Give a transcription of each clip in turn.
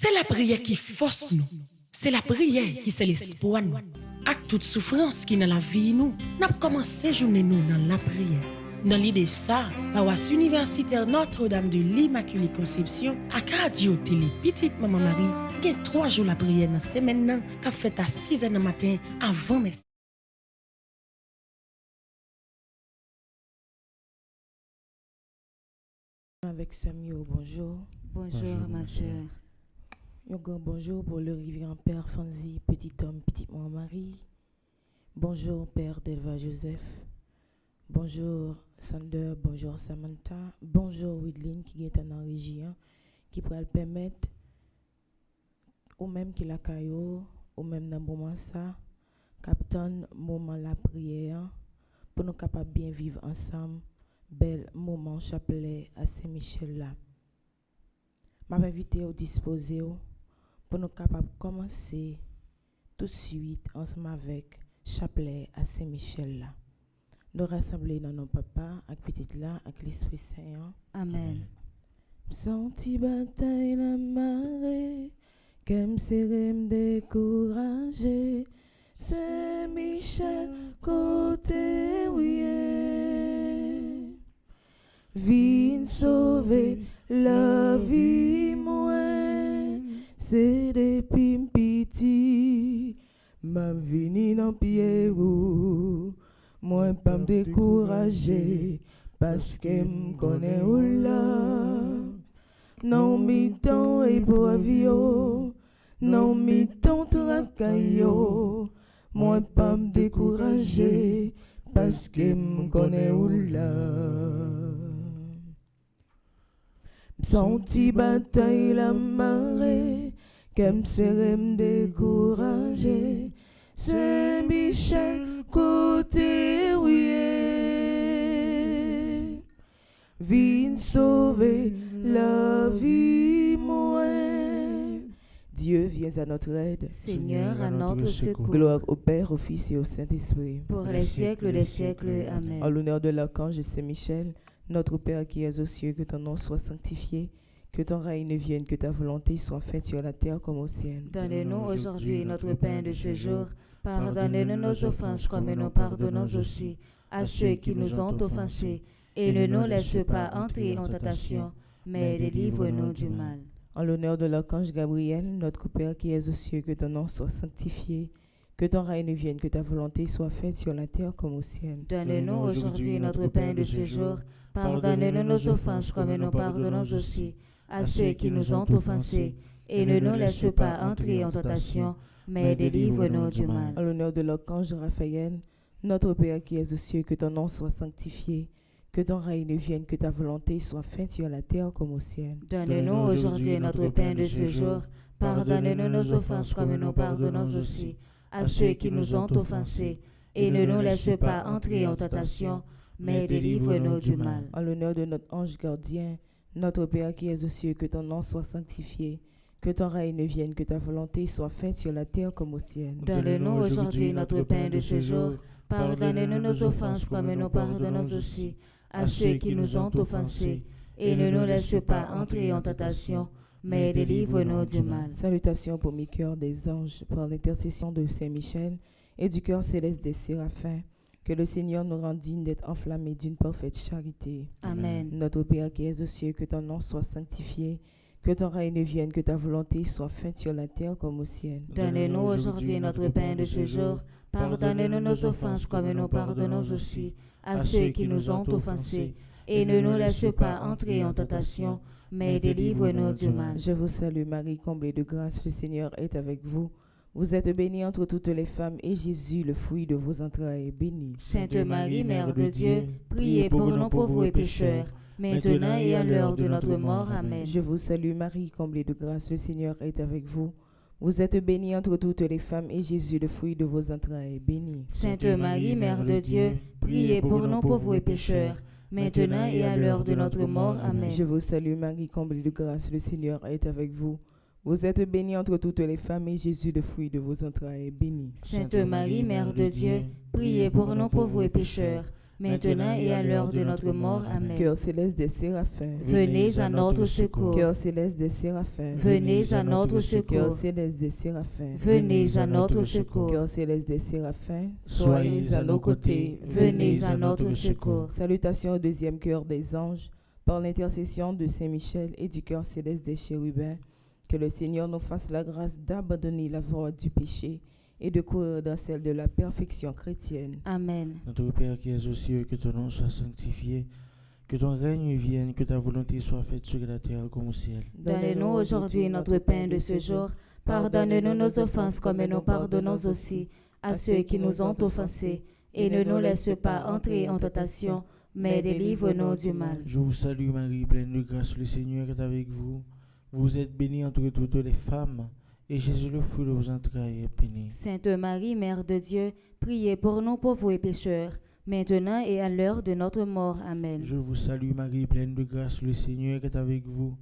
C'est la prière qui force nous. C'est la prière qui c'est l'espoir nous. À toute souffrance qui dans la vie nous, n'a commencé journée nous dans la prière. Dans l'idée ça, paroisse universitaire Notre-Dame de l'Immaculée Conception, à Radio Télé Petite Maman Marie, qui est 3 jours la prière dans semaine qui a fait à 6h du matin avant messe. Avec Samuel, bonjour. Bonjour ma soeur. Un grand bonjour pour le révérend Père Fanzi, petit homme, petite maman Marie. Bonjour Père Delva Joseph. Bonjour Sander, bonjour Samantha. Bonjour Widlin qui est en région, qui pourrait le permettre, ou même qui la caillou, ou même dans le moment ça, captain moment la prière, pour nous capables bien vivre ensemble. Bel moment chapelet à Saint-Michel là. M'a invité au disposer pour nous capables commencer tout de suite ensemble avec chapelet à Saint-Michel là. Nous rassembler dans nos papas avec petite là avec l'Esprit Saint. Amen. Senti bataille la marée, qu'aime serré me décourager. Saint-Michel côté oui. Vin sauver la vie moi, c'est depuis m'piti, m'a vini dans pied ou, moi pas me décourager, parce que m'connais ou là, non mi-temps et bravio, non mi-temps tracaillot, moi pas me décourager, parce que m'connais ou là. Senti bataille la marée, qu'aime serré me décourager. Saint-Michel côté oui, vin sauver la vie moi. Dieu vient à notre aide. Seigneur, à notre secours. Gloire au Père, au Fils et au Saint-Esprit. Pour les siècles des siècles. Amen. En l'honneur de l'archange Saint-Michel, notre Père qui es aux cieux, que ton nom soit sanctifié, que ton règne vienne, que ta volonté soit faite sur la terre comme au ciel. Donne-nous aujourd'hui notre pain de ce jour. Pardonne-nous nos offenses comme nous pardonnons aussi à ceux qui nous ont offensés. Et ne nous laisse pas entrer en tentation, mais délivre-nous du mal. En l'honneur de l'archange Gabriel, notre Père qui es aux cieux, que ton nom soit sanctifié, que ton règne vienne, que ta volonté soit faite sur la terre comme au ciel. Donne-nous aujourd'hui notre pain de ce jour. Pardonne-nous nos offenses comme nous pardonnons aussi à ceux qui nous ont offensés. Et ne nous laisse pas entrer en tentation, mais délivre-nous du mal. En l'honneur de l'archange Raphaël, notre Père qui es aux cieux, que ton nom soit sanctifié, que ton règne vienne, que ta volonté soit faite sur la terre comme au ciel. Donne-nous aujourd'hui notre pain de ce jour. Pardonne-nous nos offenses comme nous pardonnons aussi à ceux qui nous ont offensés. Et ne nous laisse pas entrer en tentation, mais délivre-nous du mal. En l'honneur de notre ange gardien, notre Père qui es aux cieux, que ton nom soit sanctifié, que ton règne vienne, que ta volonté soit faite sur la terre comme au ciel. Donne-nous aujourd'hui notre pain de ce jour. Pardonne-nous nos offenses comme nous pardonnons aussi à ceux qui nous ont offensés. Et ne nous laisse pas entrer en tentation, mais délivre-nous du mal. Salutations pour mes cœurs des anges, par l'intercession de Saint-Michel et du cœur céleste des séraphins. Que le Seigneur nous rende dignes d'être enflammés d'une parfaite charité. Amen. Notre Père qui es aux cieux, que ton nom soit sanctifié, que ton règne vienne, que ta volonté soit faite sur la terre comme au ciel. Donne-nous aujourd'hui notre pain de ce jour. Pardonne-nous nos offenses comme nous pardonnons aussi à ceux qui nous ont offensés. Et ne nous laisse pas entrer en tentation, mais délivre-nous du mal. Je vous salue Marie, comblée de grâce, le Seigneur est avec vous. Vous êtes bénie entre toutes les femmes, et Jésus, le fruit de vos entrailles, est béni. Sainte Marie, Mère de Dieu, priez pour nous pauvres pécheurs, maintenant et à l'heure de notre mort. Amen. Je vous salue Marie, comblée de grâce, le Seigneur est avec vous. Vous êtes bénie entre toutes les femmes, et Jésus, le fruit de vos entrailles, est béni. Sainte Marie, Mère de Dieu, priez pour nous pauvres pécheurs, maintenant et à l'heure de notre mort. Amen. Je vous salue Marie, comblée de grâce, le Seigneur est avec vous. Vous êtes bénie entre toutes les femmes, et Jésus, le fruit de vos entrailles, est béni. Sainte Marie, Mère de Dieu, priez pour nous pauvres pécheurs, maintenant et à l'heure de notre mort. Amen. Cœur céleste des séraphins, Venez à notre secours. cœur céleste des séraphins, Venez à notre cœur secours. céleste des séraphins, Venez à notre secours. cœur céleste des séraphins, Soyez à nos côtés. Venez à notre secours. Salutations au deuxième cœur des anges, par l'intercession de Saint Michel et du cœur céleste des chérubins, que le Seigneur nous fasse la grâce d'abandonner la voie du péché et de courir dans celle de la perfection chrétienne. Amen. Notre Père qui es aux cieux, que ton nom soit sanctifié, que ton règne vienne, que ta volonté soit faite sur la terre comme au ciel. Donne-nous aujourd'hui notre pain de ce jour. Pardonne-nous nos offenses comme nous pardonnons aussi à ceux qui nous ont offensés. Et ne nous laisse pas entrer en tentation, mais délivre-nous du mal. Je vous salue Marie, pleine de grâce, le Seigneur est avec vous. Vous êtes bénie entre toutes les femmes, et Jésus, le fruit de vos entrailles, est béni. Sainte Marie, Mère de Dieu, priez pour nous pauvres pécheurs, maintenant et à l'heure de notre mort. Amen. Je vous salue Marie, pleine de grâce, le Seigneur est avec vous.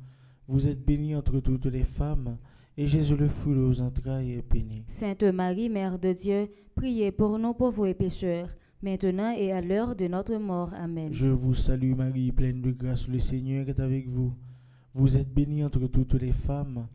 Vous êtes bénie entre toutes les femmes, et Jésus, le fruit de vos entrailles, est béni. Sainte Marie, Mère de Dieu, priez pour nous pauvres pécheurs, maintenant et à l'heure de notre mort. Amen. Je vous salue Marie, pleine de grâce, le Seigneur est avec vous. Vous êtes bénie entre toutes les femmes,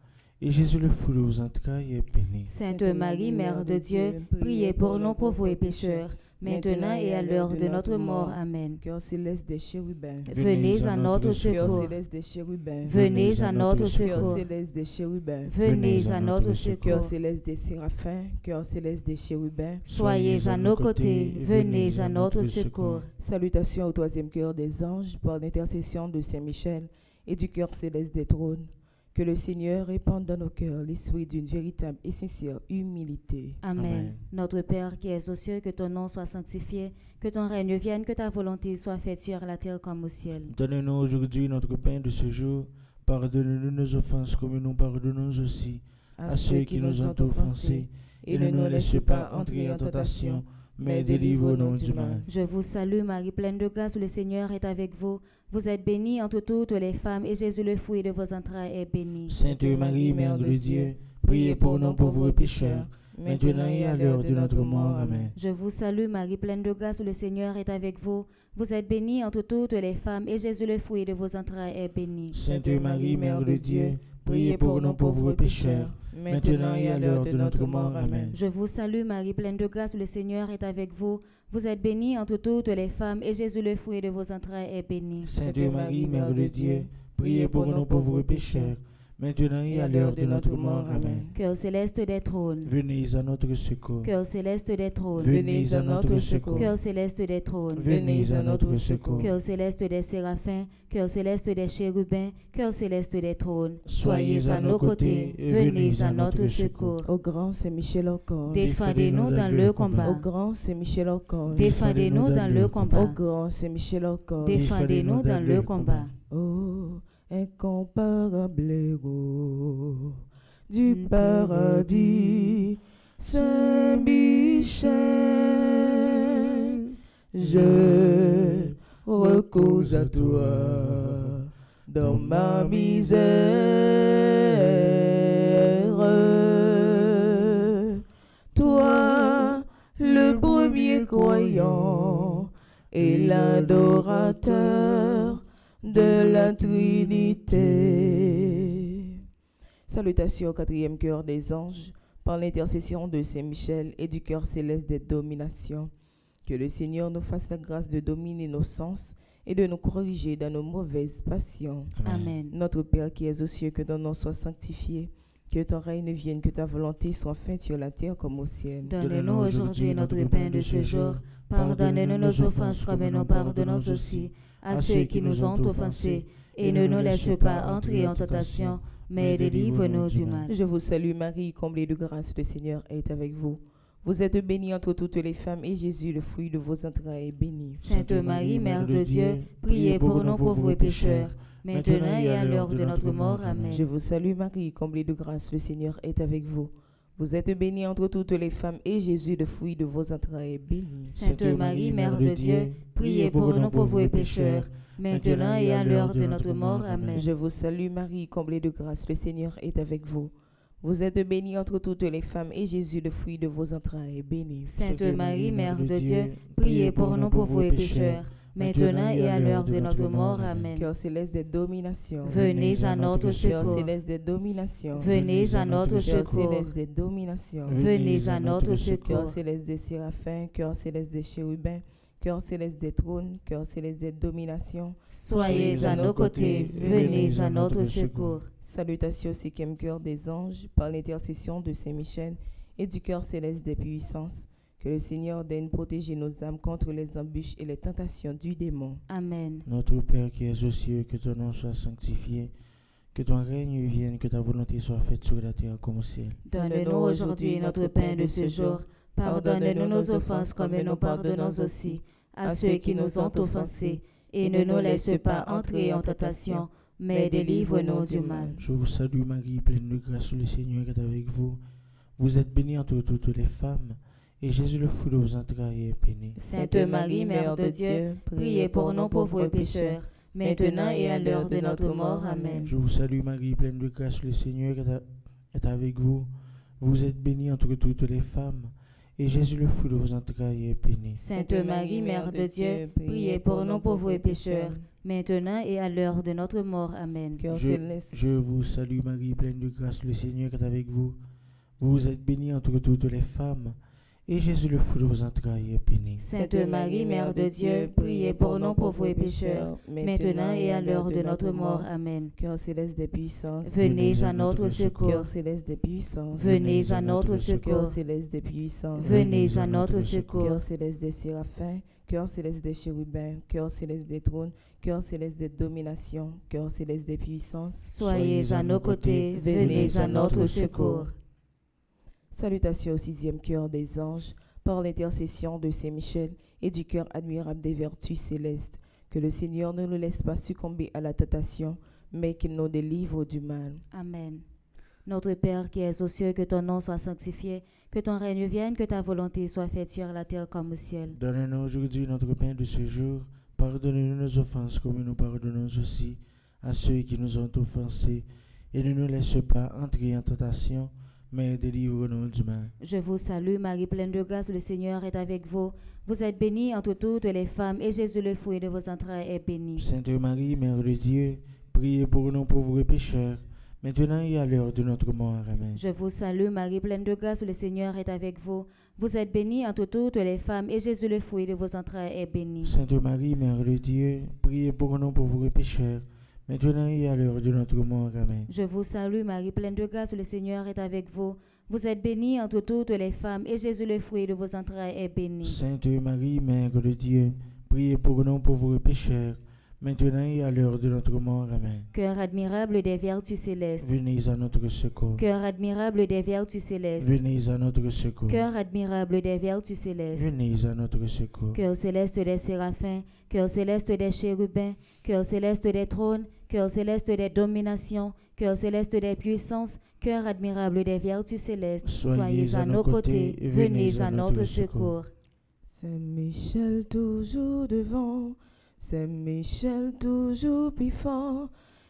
et Jésus, le fruit de vos entrailles, est béni. Sainte Marie, Mère de Dieu, priez pour nous pauvres pécheurs, maintenant et à l'heure de notre mort. Amen. Cœur céleste des chérubins, Venez à notre cœur secours. céleste des chérubins, Venez à notre cœur secours. céleste des chérubins, Venez à notre cœur secours. céleste des séraphins, cœur céleste des chérubins. Soyez à nos côtés. Venez à notre secours. Salutations au troisième cœur des anges, par l'intercession de Saint Michel et du cœur céleste des trônes. Que le Seigneur répande dans nos cœurs l'esprit d'une véritable et sincère humilité. Amen. Amen. Notre Père qui es aux cieux, que ton nom soit sanctifié, que ton règne vienne, que ta volonté soit faite sur la terre comme au ciel. Donne-nous aujourd'hui notre pain de ce jour. Pardonne-nous nos offenses comme nous pardonnons aussi à ceux qui nous ont offensés. Et ne nous laisse pas entrer en tentation, mais délivre-nous du mal. Je vous salue Marie, pleine de grâce, le Seigneur est avec vous. Vous êtes bénie entre toutes les femmes, et Jésus, le fruit de vos entrailles, est béni. Sainte Marie, Mère de Dieu, priez pour nous pauvres pécheurs, maintenant et à l'heure de notre mort. Amen. Je vous salue Marie, pleine de grâce, le Seigneur est avec vous. Vous êtes bénie entre toutes les femmes, et Jésus, le fruit de vos entrailles, est béni. Sainte Marie, Mère de Dieu, priez pour nous pauvres pécheurs, maintenant et à l'heure de notre mort. Amen. Je vous salue Marie, pleine de grâce, le Seigneur est avec vous. Vous êtes bénie entre toutes les femmes, et Jésus, le fruit de vos entrailles, est béni. Sainte Marie, Mère de Dieu, priez pour nous pauvres pécheurs, maintenant et à l'heure de notre mort. Amen. Cœur céleste des trônes. Venez à notre secours. Cœur céleste des trônes. Venez à notre secours. Cœur céleste des trônes. Venez à notre secours. Cœur céleste des séraphins, cœur céleste des chérubins, cœur céleste des trônes. Soyez à nos côtés, venez à notre secours. Au grand Saint Michel Archange, Défendez-nous dans le combat. au grand Saint Michel Archange, Défendez-nous dans le au combat. grand Saint Michel Archange, Défendez-nous dans le combat. oh, incomparable héros du paradis, Saint Michel, je recours à toi dans ma misère. Toi, le premier croyant et l'adorateur de la Trinité. Salutations au quatrième cœur des anges, par l'intercession de Saint Michel et du cœur céleste des dominations. Que le Seigneur nous fasse la grâce de dominer nos sens et de nous corriger dans nos mauvaises passions. Amen. Notre Père qui es aux cieux, que ton nom soit sanctifié, que ton règne vienne, que ta volonté soit faite sur la terre comme au ciel. Donne-nous aujourd'hui notre pain de ce jour. Pardonne-nous nos offenses comme nous pardonnons aussi à ceux qui nous ont offensés. Et ne nous laisse pas entrer en tentation, mais délivre-nous du mal. Je vous salue Marie, comblée de grâce, le Seigneur est avec vous. Vous êtes bénie entre toutes les femmes, et Jésus, le fruit de vos entrailles, est béni. Sainte Marie, Mère de Dieu, priez pour nous pauvres pécheurs, maintenant et à l'heure de notre mort. Amen. Je vous salue Marie, comblée de grâce, le Seigneur est avec vous. Vous êtes bénie entre toutes les femmes, et Jésus, le fruit de vos entrailles, est béni. Sainte Marie, Mère de Dieu, priez pour nous pauvres pécheurs, maintenant et à l'heure de notre mort. Amen. Je vous salue Marie, comblée de grâce, le Seigneur est avec vous. Vous êtes bénie entre toutes les femmes, et Jésus, le fruit de vos entrailles, est béni. Sainte Marie, Mère de Dieu, priez pour nous pauvres pécheurs, maintenant et à l'heure de notre mort. Amen. Cœur céleste des dominations, Venez à notre Cœur secours. céleste des dominations, Venez à notre Cœur secours. céleste des dominations, Venez à notre Cœur secours. céleste des séraphins, cœur céleste des chérubins, cœur céleste des trônes, cœur céleste des dominations. Soyez à nos côtés. Venez à notre secours. Salutations au 5e cœur des anges, par l'intercession de Saint Michel et du cœur céleste des puissances. Que le Seigneur daigne protéger nos âmes contre les embûches et les tentations du démon. Amen. Notre Père qui es aux cieux, que ton nom soit sanctifié, que ton règne vienne, que ta volonté soit faite sur la terre comme au ciel. Donne-nous aujourd'hui notre pain de ce jour. Pardonne-nous nos offenses comme nous pardonnons aussi à ceux qui nous ont offensés. Et ne nous laisse pas entrer en tentation, mais délivre-nous du mal. Je vous salue Marie, pleine de grâce, le Seigneur est avec vous. Vous êtes bénie entre toutes les femmes, et Jésus, le fruit de vos entrailles, est béni. Sainte Marie, Mère de Dieu, priez pour nous pauvres pécheurs, maintenant et à l'heure de notre mort. Amen. Je vous salue Marie, pleine de grâce, le Seigneur est avec vous. Vous êtes bénie entre toutes les femmes, et Jésus, le fruit de vos entrailles, est béni. Sainte Marie, Mère de Dieu, priez pour nous pauvres pécheurs, maintenant et à l'heure de notre mort. Amen. Cœur céleste, Je vous salue Marie, pleine de grâce, le Seigneur est avec vous. Vous êtes bénie entre toutes les femmes, et Jésus, le fruit de vos entrailles, est béni. Sainte Marie, Mère de Dieu, priez pour nous pauvres pécheurs, maintenant et à l'heure de notre mort. Amen. Cœur céleste des puissances, Venez à notre secours. Cœur céleste des puissances, Venez à notre Cœur secours. céleste des puissances, Venez à notre Cœur secours. céleste des séraphins, cœur céleste des chérubins, cœur céleste des trônes, cœur céleste des dominations, cœur céleste des puissances. Soyez à nos côtés. Venez à notre secours. Salutations au 6e cœur des anges, par l'intercession de Saint Michel et du cœur admirable des vertus célestes. Que le Seigneur ne nous laisse pas succomber à la tentation, mais qu'il nous délivre du mal. Amen. Notre Père qui es aux cieux, que ton nom soit sanctifié, que ton règne vienne, que ta volonté soit faite sur la terre comme au ciel. Donne-nous aujourd'hui notre pain de ce jour. Pardonne-nous nos offenses comme nous pardonnons aussi à ceux qui nous ont offensés. Et ne nous laisse pas entrer en tentation, mais délivre-nous du mal. Je vous salue, Marie, pleine de grâce, le Seigneur est avec vous. Vous êtes bénie entre toutes les femmes, et Jésus, le fruit de vos entrailles, est béni. Sainte Marie, Mère de Dieu, priez pour nous pauvres pécheurs, maintenant et à l'heure de notre mort. Amen. Je vous salue, Marie, pleine de grâce, le Seigneur est avec vous. Vous êtes bénie entre toutes les femmes, et Jésus, le fruit de vos entrailles, est béni. Sainte Marie, Mère de Dieu, priez pour nous pauvres pécheurs, maintenant et à l'heure de notre mort. Amen. Je vous salue, Marie, pleine de grâce, le Seigneur est avec vous. Vous êtes bénie entre toutes les femmes, et Jésus, le fruit de vos entrailles, est béni. Sainte Marie, Mère de Dieu, priez pour nous pauvres pécheurs, maintenant et à l'heure de notre mort. Amen. Cœur admirable des vertus célestes. Venez à notre secours. Cœur admirable des vertus célestes. Venez à notre secours. Cœur admirable des vertus célestes. Venez à notre secours. Cœur céleste des séraphins, cœur céleste des chérubins, cœur céleste des trônes, cœur céleste des dominations, cœur céleste des puissances, cœur admirable des vertus célestes. Soyez à nos côtés, venez à notre secours. Saint Michel toujours devant, Saint Michel toujours plus fort.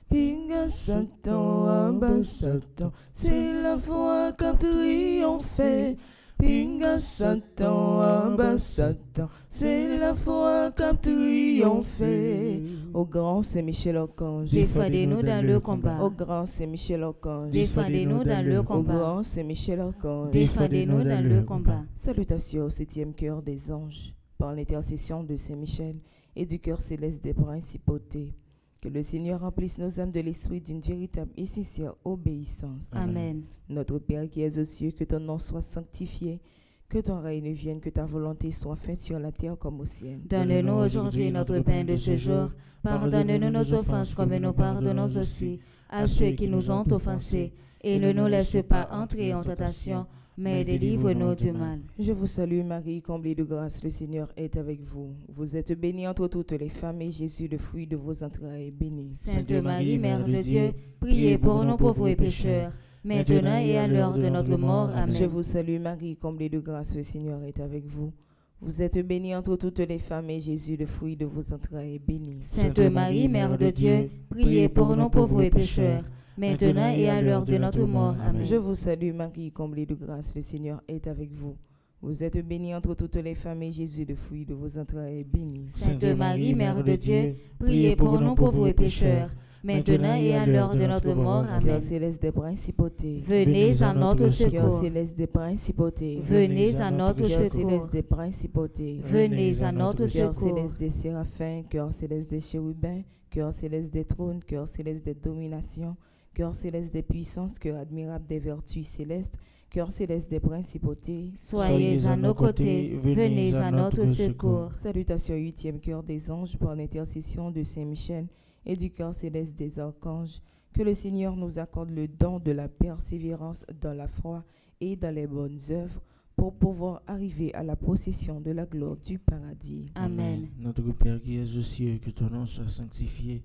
Pinga Satan, Abba Satan, c'est la foi qui a triomphé. Pinga Satan, Abba Satan, c'est la foi qui a triomphé. Au grand Saint Michel Archange, Défendez-nous dans le combat. au grand Saint Michel Archange, Défendez-nous dans le au combat. grand Saint Michel Archange. Défendez-nous dans le combat. Salutations au 7e cœur des anges, par l'intercession de Saint Michel et du cœur céleste des principautés. Que le Seigneur remplisse nos âmes de l'esprit d'une véritable et sincère obéissance. Amen. Notre Père qui es aux cieux, que ton nom soit sanctifié, que ton règne vienne, que ta volonté soit faite sur la terre comme au ciel. Donne-nous aujourd'hui notre pain de ce jour. Pardonne-nous nos offenses comme nous pardonnons aussi à ceux qui nous ont offensés. Et ne nous laisse pas entrer en tentation, mais délivre-nous du mal. Je vous salue Marie, comblée de grâce, le Seigneur est avec vous. Vous êtes bénie entre toutes les femmes, et Jésus, le fruit de vos entrailles, est béni. Sainte Marie, Mère de Dieu, priez pour nous pauvres pécheurs, maintenant et à l'heure de notre mort. Je Amen. vous salue Marie, comblée de grâce, le Seigneur est avec vous. Vous êtes bénie entre toutes les femmes et Jésus, le fruit de vos entrailles, est béni. Sainte Marie, Mère de Dieu, priez pour nous pauvres pécheurs, maintenant et à l'heure de notre mort. Amen. Je vous salue Marie, comblée de grâce, le Seigneur est avec vous. Vous êtes bénie entre toutes les femmes et Jésus, le fruit de vos entrailles, est béni. Sainte Marie, Mère de Dieu, priez pour nous pauvres pécheurs, maintenant et à l'heure de notre mort. Cœur Amen. céleste des principautés, Venez à notre cœur secours. céleste des principautés, Venez à notre cœur secours. céleste des principautés, Venez à notre cœur secours. céleste des séraphins, cœur céleste des chérubins, cœur céleste des trônes, cœur céleste des dominations, cœur céleste des puissances, cœur admirable des vertus célestes, cœur céleste des principautés. Soyez à nos côtés. Venez à notre secours. Salutations au 8e cœur des anges par l'intercession de Saint Michel et du cœur céleste des archanges. Que le Seigneur nous accorde le don de la persévérance dans la foi et dans les bonnes œuvres pour pouvoir arriver à la possession de la gloire du paradis. Amen. Notre Père qui es aux cieux, que ton nom soit sanctifié,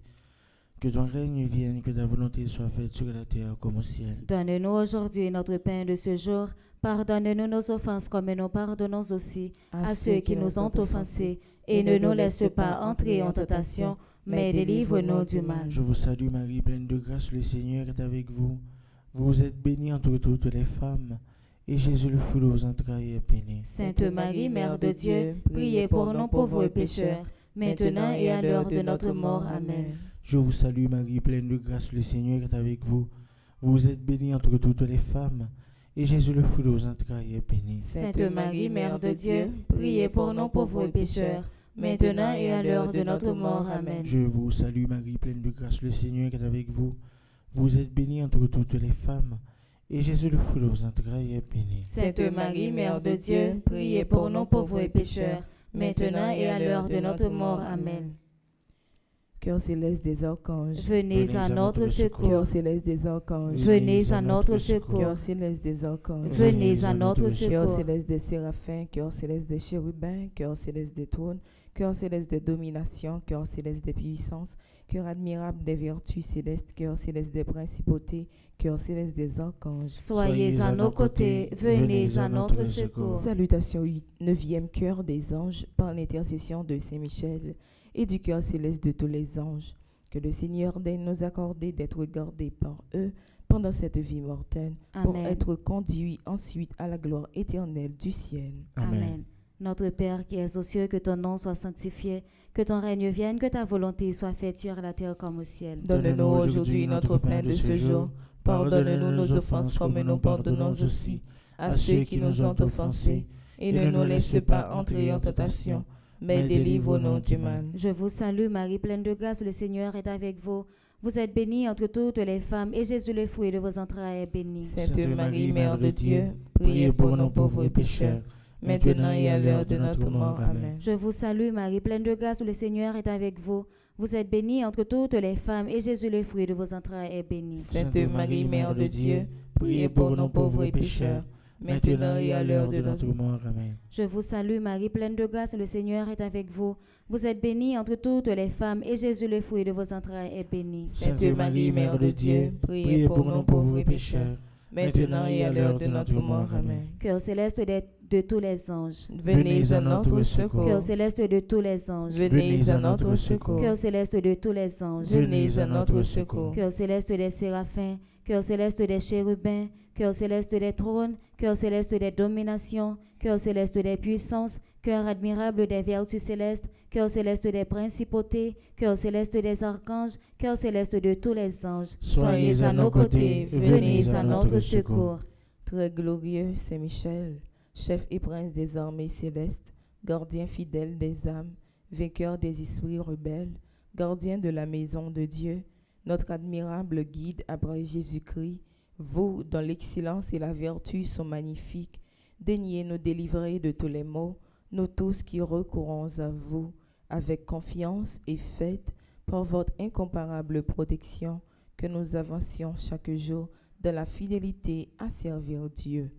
que ton règne vienne, que ta volonté soit faite sur la terre comme au ciel. Donne-nous aujourd'hui notre pain de ce jour. Pardonne-nous nos offenses comme nous pardonnons aussi à ceux qui nous ont offensés. Et ne nous laisse pas entrer en tentation, mais délivre-nous du mal. Je vous salue Marie, pleine de grâce, le Seigneur est avec vous. Vous êtes bénie entre toutes les femmes, et Jésus, le fruit de vos entrailles, est béni. Sainte Marie, Mère de Dieu, priez pour nous pauvres pécheurs, maintenant et à l'heure de notre mort. Amen. Je vous salue Marie, pleine de grâce, le Seigneur est avec vous. Vous êtes bénie entre toutes les femmes, et Jésus, le fruit de vos entrailles, est béni. Sainte Marie, Mère de Dieu, priez pour nous pauvres pécheurs, maintenant et à l'heure de notre mort. Amen. Je vous salue Marie, pleine de grâce, le Seigneur est avec vous. Vous êtes bénie entre toutes les femmes, et Jésus, le fruit de vos entrailles, est béni. Sainte Marie, Mère de Dieu, priez pour nous pauvres pécheurs, maintenant et à l'heure de notre mort. Amen. Cœur céleste des archanges, Venez à notre secours. cœur céleste des archanges, Venez à notre secours. cœur céleste des archanges, Venez à notre cœur secours. céleste des séraphins, cœur céleste des chérubins, cœur céleste des trônes, cœur céleste des dominations, cœur céleste des puissances, cœur admirable des vertus célestes, cœur céleste des principautés, cœur céleste des archanges. Soyez à nos côtés. Venez à notre secours. Salutations 9e cœur des anges par l'intercession de Saint Michel et du cœur céleste de tous les anges. Que le Seigneur daigne nous accorder d'être gardés par eux pendant cette vie mortelle, pour Amen. être conduits ensuite à la gloire éternelle du ciel. Amen. Notre Père qui es aux cieux, que ton nom soit sanctifié, que ton règne vienne, que ta volonté soit faite sur la terre comme au ciel. Donne-nous aujourd'hui notre pain de ce jour. Pardonne-nous nos offenses comme nous pardonnons aussi à ceux qui nous ont offensés. Et ne nous laisse pas entrer en tentation, mais délivre-nous du mal. Je vous salue Marie, pleine de grâce, le Seigneur est avec vous. Vous êtes bénie entre toutes les femmes, et Jésus, le fruit de vos entrailles, est béni. Sainte Marie, Mère de Dieu, priez pour nous pauvres pécheurs, maintenant et à l'heure de notre mort. Amen. Je vous salue Marie, pleine de grâce, le Seigneur est avec vous. Vous êtes bénie entre toutes les femmes, et Jésus, le fruit de vos entrailles, est béni. Sainte Marie, Mère de Dieu, priez pour nous pauvres pécheurs, maintenant et à l'heure de notre mort. Amen. Je vous salue Marie, pleine de grâce, le Seigneur est avec vous. Vous êtes bénie entre toutes les femmes, et Jésus, le fruit de vos entrailles, est béni. Sainte Marie, Mère de Dieu, priez pour nous pauvres pécheurs, maintenant et à l'heure de notre mort. Amen. Cœur céleste de tous les anges. Venez à notre secours. Cœur céleste de tous les anges. Venez à notre secours. Cœur céleste de tous les anges. Venez à notre secours. Cœur céleste des séraphins. Cœur céleste des chérubins. Cœur céleste des trônes. Cœur céleste des dominations. Cœur céleste des puissances. Cœur admirable des vertus célestes. Cœur céleste des principautés. Cœur céleste des archanges. Cœur céleste de tous les anges. Soyez à nos côtés. Venez à notre secours. Très glorieux Saint Michel, chef et prince des armées célestes, gardien fidèle des âmes, vainqueur des esprits rebelles, gardien de la maison de Dieu, notre admirable guide après Jésus-Christ, vous, dont l'excellence et la vertu sont magnifiques, daignez nous délivrer de tous les maux, nous tous qui recourons à vous, avec confiance et faites, par votre incomparable protection, que nous avancions chaque jour dans la fidélité à servir Dieu.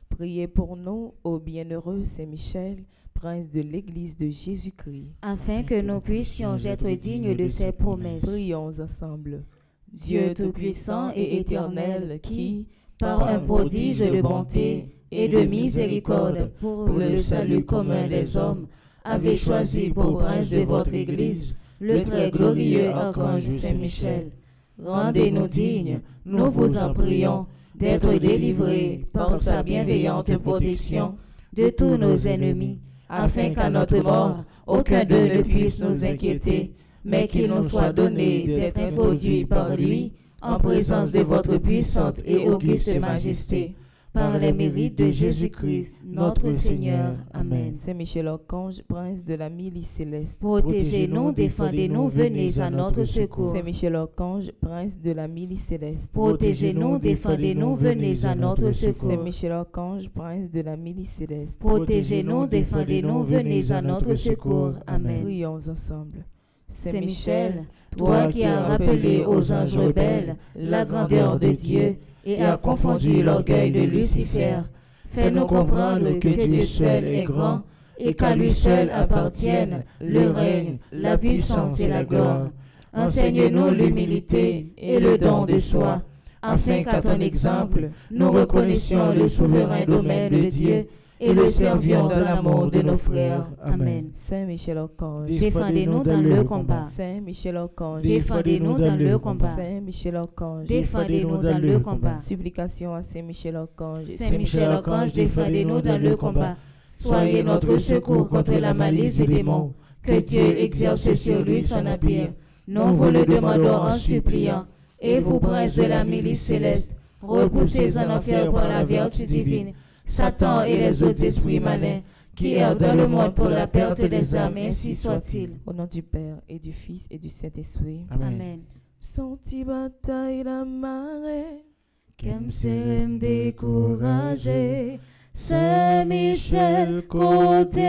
Priez pour nous, ô bienheureux Saint Michel, prince de l'Église de Jésus-Christ, Afin que nous puissions être dignes de ses promesses. Prions ensemble. Dieu Tout-Puissant et Éternel, qui, par un prodige de bonté, et de miséricorde pour le salut commun des hommes, avez choisi pour prince de votre Église le très glorieux archange Saint-Michel. Rendez-nous dignes, nous vous en prions, d'être délivrés par sa bienveillante protection de tous nos ennemis, afin qu'à notre mort, aucun d'eux ne puisse nous inquiéter, mais qu'il nous soit donné d'être introduits par lui en présence de votre puissante et auguste majesté, par les mérites de Jésus-Christ, notre Seigneur. Amen. Saint Michel Archange, prince de la milice céleste. Protégez-nous, défendez-nous, venez à notre secours. Saint Michel Archange, prince de la milice céleste. Protégez-nous, défendez-nous, venez à notre Saint secours. Michel Archange, prince de la milice céleste. Protégez-nous, défendez-nous, venez à notre secours. Amen. Prions ensemble. Saint Michel, toi qui as rappelé aux anges rebelles la grandeur de Dieu et as confondu l'orgueil de Lucifer, fais-nous comprendre que Dieu seul est grand et qu'à lui seul appartiennent le règne, la puissance et la gloire. Enseigne-nous l'humilité et le don de soi, afin qu'à ton exemple, nous reconnaissions le souverain domaine de Dieu et le servions dans l'amour de nos frères. Amen. Saint Michel Archange, Défendez-nous dans le combat. Saint Michel Archange, Défendez-nous dans le combat. Saint Michel Archange, Défendez-nous dans le combat. supplication à Saint Michel Archange. Saint Michel Archange, défendez-nous dans le combat. Soyez notre secours contre la malice du démon. Que Dieu exerce sur lui son empire. Nous vous le demandons en suppliant. Et vous, princes de la milice céleste, repoussez en enfer par la vertu divine Satan et les autres esprits malins qui errent dans le monde pour la perte des âmes, ainsi soit-il. Au nom du Père et du Fils et du Saint-Esprit. Amen. Senti bataille la marée, Qu'aime serem découragé, Saint-Michel côté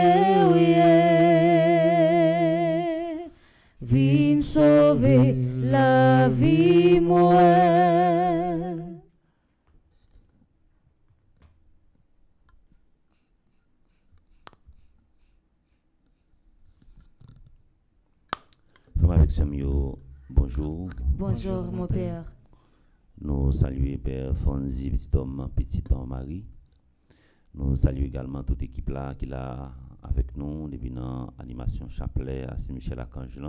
vin sauver la vie moi. Avec Samuel, bonjour. Bonjour mon Père. Nous saluons Père Fonzi, petit homme, petite Marie. Nous saluons également toute l'équipe là qui est là avec nous depuis l'animation chapelet à Saint-Michel-Archange,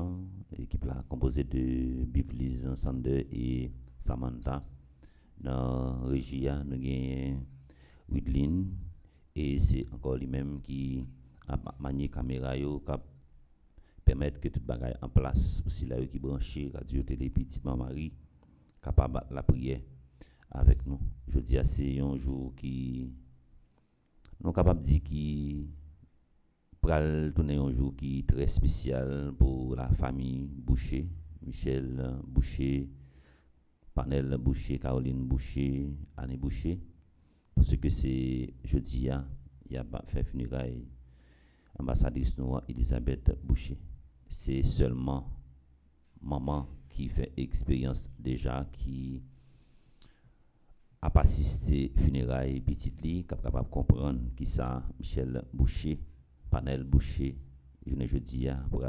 l'équipe là composée de Biblis, Sander et Samantha. Dans la régie, nous avons Widlin et c'est encore lui-même qui a manié la caméra qui permettre que toute bagaille en place aussi là qui branché radio télé petite Marie capable la prière avec nous. Je dis c'est un jour qui nous capable dire qui pral tourner un jour qui est très spécial pour la famille Boucher, Michel Boucher, Panel Boucher, Caroline Boucher, Anne Boucher, parce que c'est jeudi il y a fait funérailles ambassadrice noire Elisabeth Boucher. C'est seulement maman qui fait expérience déjà, qui a pas assisté funérailles petite li, capable de comprendre qui ça Michel Boucher, Panel Boucher, jeudi pour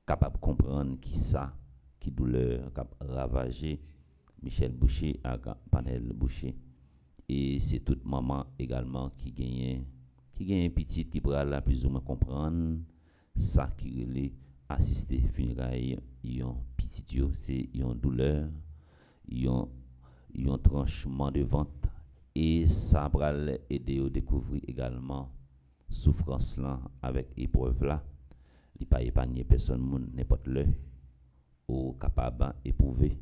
capable de comprendre qui ça, qui douleur cap ravager Michel Boucher à Panel Boucher. Et c'est toute maman également qui gagne petite qui pourra la plus ou moins comprendre ça qui relait assister funérailles yon petit yo c'est yon douleur yon tranchement de ventre et ça va aider à découvrir également souffrance là avec épreuve là il pas épargner personne monde n'importe le ou capable éprouver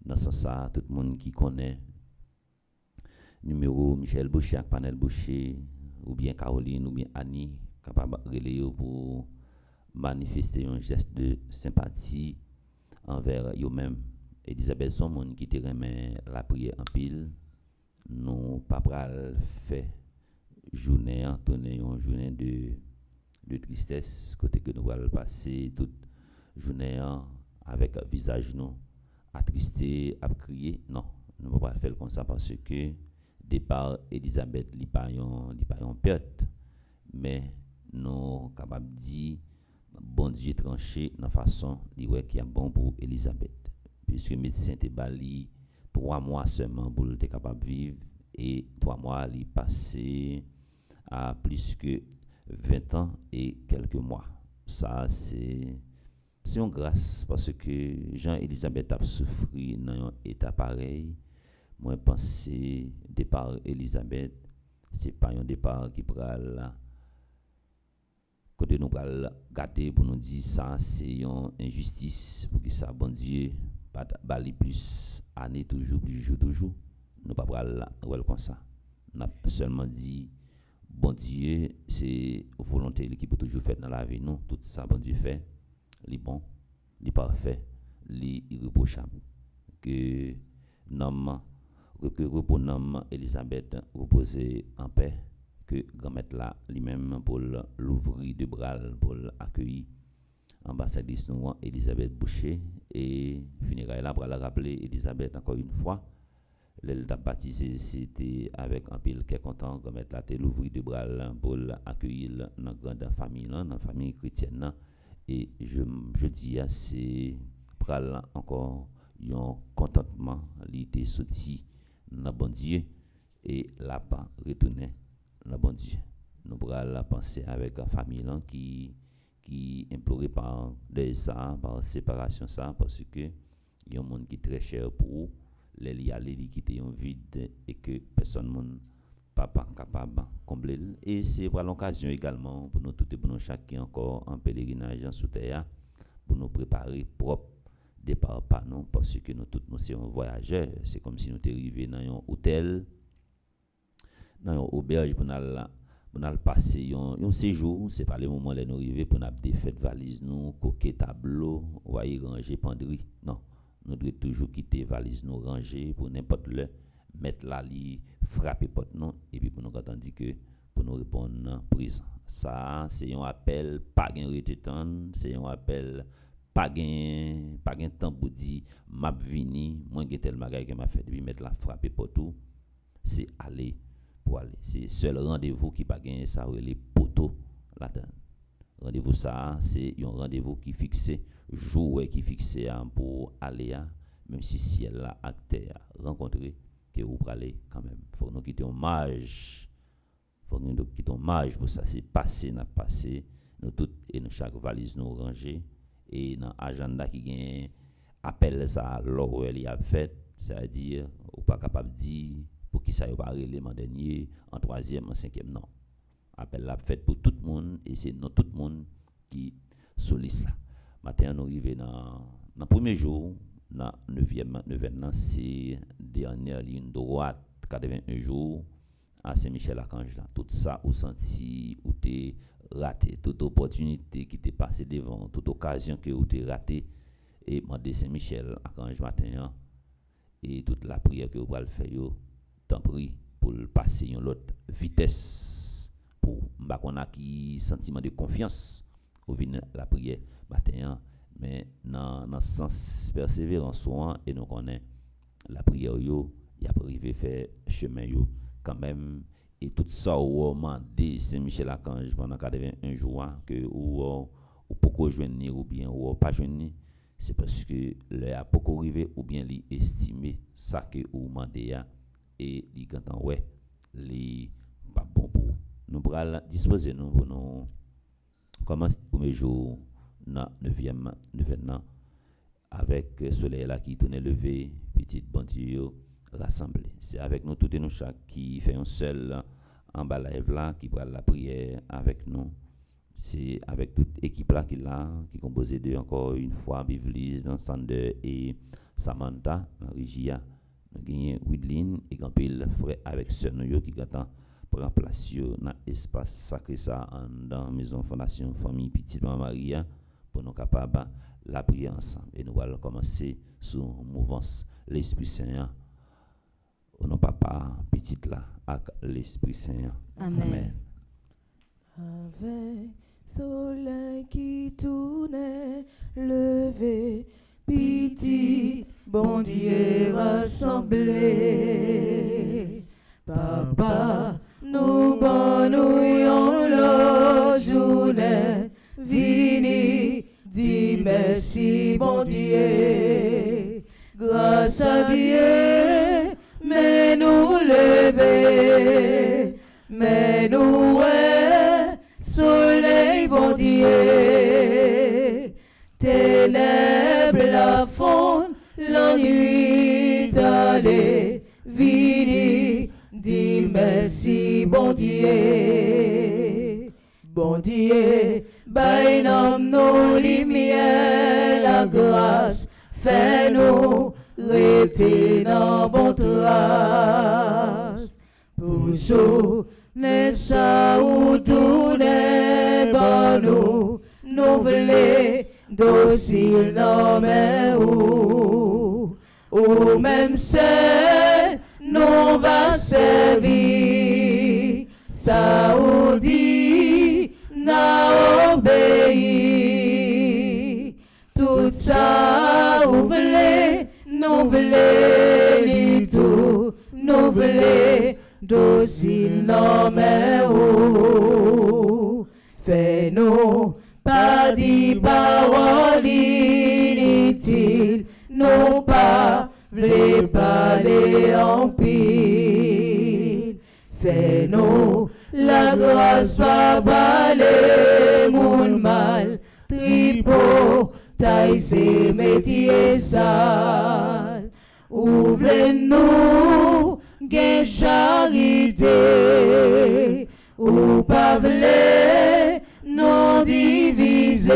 dans ce sens ça tout le monde qui connaît numéro Michel Boucher Panel Boucher ou bien Caroline ou bien Annie capable relayer pour manifester un geste de sympathie envers eux-mêmes. Elisabeth son monde qui te remet la prière en pile, nous pas pral fait journée tourner une journée de tristesse côté que nous allons passer toute journée avec visage nous attristé, à crier. Non, nous ne pouvons pas faire comme ça parce que départ Elisabeth li pa yon perte, mais nous capable dire bon Dieu tranché dans façon li wè qui est bon pour Elisabeth, puisque médecin te bali 3 mois seulement pour te capable vivre et 3 mois, il est passé à plus que 20 ans et quelques mois. Ça, c'est une grâce parce que Jean-Elisabeth a souffert dans un état pareil. Moi, je pense que départ Elisabeth, ce n'est pas un départ qui pral côté nous pral gâter pour nous dire ça, c'est une injustice pour que ça, bon Dieu, pas bali plus année toujours, plus jour toujours. Nous pas pral comme ça. On a seulement dit, bon Dieu, c'est volonté qui peut toujours faire dans la vie, nous, tout ça, bon Dieu fait. Les bons, les parfaits, les irréprochables. Que repos nom Elisabeth reposer en paix, que grand-mère là lui-même pour l'ouvrir de bras pour accueillir ambassadrice nous Elisabeth Boucher et funérailles là pour la rappeler Elisabeth encore une fois. Elle t'a baptisé, c'était avec un pile qui est content grand-mère là l'ouvrir de bras pour accueillir dans grande famille là, dans famille chrétienne là. Et je dis c'est pral encore un contentement il était sorti dans bon Dieu et là-bas retourner dans bon Dieu. Nous pral penser avec la famille là qui implorait par de ça par séparation ça parce que il y a un monde qui est très cher pour les y aller li quitter un vide et que personne monde pas capable combler et c'est pour l'occasion également pour nous tous et pour nous chacun encore en pèlerinage sous terre pour nous préparer propre départ pas non parce que nous tous nous sommes voyageurs, c'est comme si nous étions arrivés dans un hôtel dans une auberge pour nous passer un séjour, c'est pas le moment où nous arriver pour nous défaire valise nous coquet tableau voyer ranger penderie non, nous devons toujours quitter valise nous ranger pour n'importe le mettre là li frapper porte non et puis pour nous attendre que pour nous répondre présent. Ça c'est un appel pas gain retetan, c'est un appel pas gain temps pour dire m'a vini moi gain tel bagage que m'a fait puis mettre la frapper pour tout, c'est aller pour aller, c'est seul rendez-vous qui pas gain ça les poteaux là-dedans. Rendez-vous ça c'est un rendez-vous qui fixé jour qui fixé pour aller même si ciel là acteur rencontrer que vous aller quand même. Faut nous quitter hommage. Faut nous quitter hommage pour ça c'est passé n'a passé nous toutes et nous chaque valise nous ranger et dans agenda qui gagne appel ça l'heure il a fait, c'est-à-dire ou pas capable dire pour qui ça y pas l'élément dernier en troisième en cinquième non. Appel la fait pour tout le monde et c'est non tout le monde qui sollicite ça. Matin nous arrivé dans premier jour dans 9e c'est dernière ligne droite 81 jours à Saint-Michel-Archange là tout ça ou senti ou t'es raté toute opportunité qui t'est passée devant toute occasion que ou t'es raté et demander Saint-Michel-Archange matin et toute la prière que vous allez faire yo tant prie pour passer une autre vitesse pour m'ba qu'on a qui sentiment de confiance au venir la prière matin mais dans sens persévérance et nous connaît la prière yo y a arrivé faire chemin yo quand même et tout ça au mandé Saint-Michel-Archange pendant 81 jours que ou pourquoi joindre ou bien ou pas joindre c'est parce que le a pourquoi arrivé ou bien li estimer ça que ou mandé et li quand ouais li pas bon pour nous pral disposer nous pour nous commencer premier jour dans 9e avec soleil là qui tourne levé petite bandier rassemblé c'est avec nous tout et nous chaque qui fait un seul en bas live là qui prend la prière avec nous c'est avec toute équipe là qui composée de encore une fois Bivlis dans Sander et Samantha dans Rigia nous gagné Widlin et Gampil frère avec sœur nous qui attend prend place dans espace sacré ça dans maison fondation famille petite maman Maria pour nous capable la prière ensemble et nous allons commencer sous mouvance l'Esprit Saint au nom papa petite là avec l'Esprit Saint. Amen. Avec soleil qui tournait levé petit bon Dieu rassemblé papa nous bonouillons la journée vini dis merci bon Dieu grâce à Dieu mais nous lever, mais nous soleil bon Dieu, ténèbres la fond, l'ennui allé, vini, dis merci bon Dieu, bon Dieu, by nom nos lumières, la grâce, fais-nous rester dans bon trace, pour jour, n'est ça ou tout n'est pas nous voulons docile non mais ou même seul nous va servir ça ou dit n'a obéi tout ça ou voulons nous voulons tout nous voulons docile non mais ou fais-nous pas dit parole inutile non pas v'lez parler en pile fais-nous la grâce va parler mon mal tripo taille ses métiers sales ouvre-nous gain charité ou pas v'lez non diviser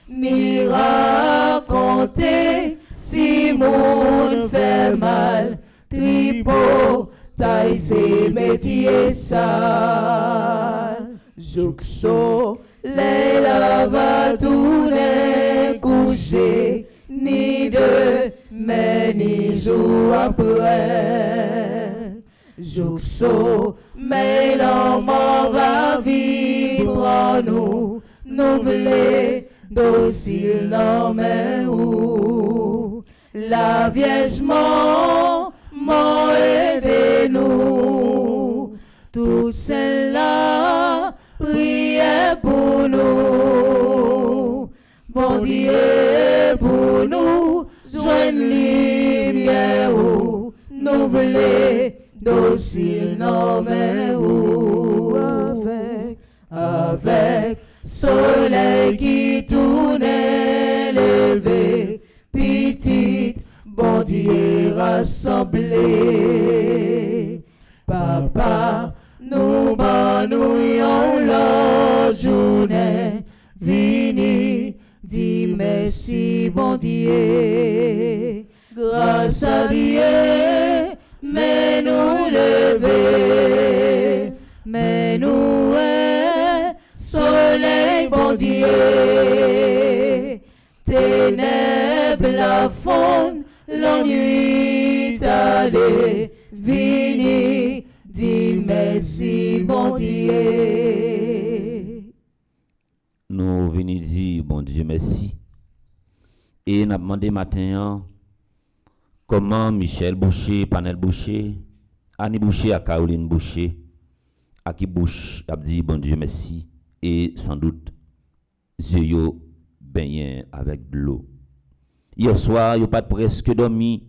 ni raconter si mon fait mal tripo taille ses métiers sales juxo les lava tourner coucher ni de mais ni jour après juxo mais l'homme va vivre nous voulons docile non mais où la Vierge m'a aidé nous tout celle-là priez pour nous bon Dieu pour nous joindre lumière où nous voulons docile non mais où avec soleil qui tourne levé petite bon Dieu rassemblé papa nous banouillons la journée vini dis merci bon Dieu grâce à Dieu mais nous lever mais nous soleil bon Dieu ténèbres la fond l'ennui allé vini dis merci bon Dieu nous venons dire bon Dieu merci et n'a demandé matin comment Michel Boucher, Panel Boucher, Annie Boucher à Caroline Boucher à qui Bouche a dit bon Dieu merci et sans doute yeux baigné avec de l'eau. Hier soir, yo pas presque dormi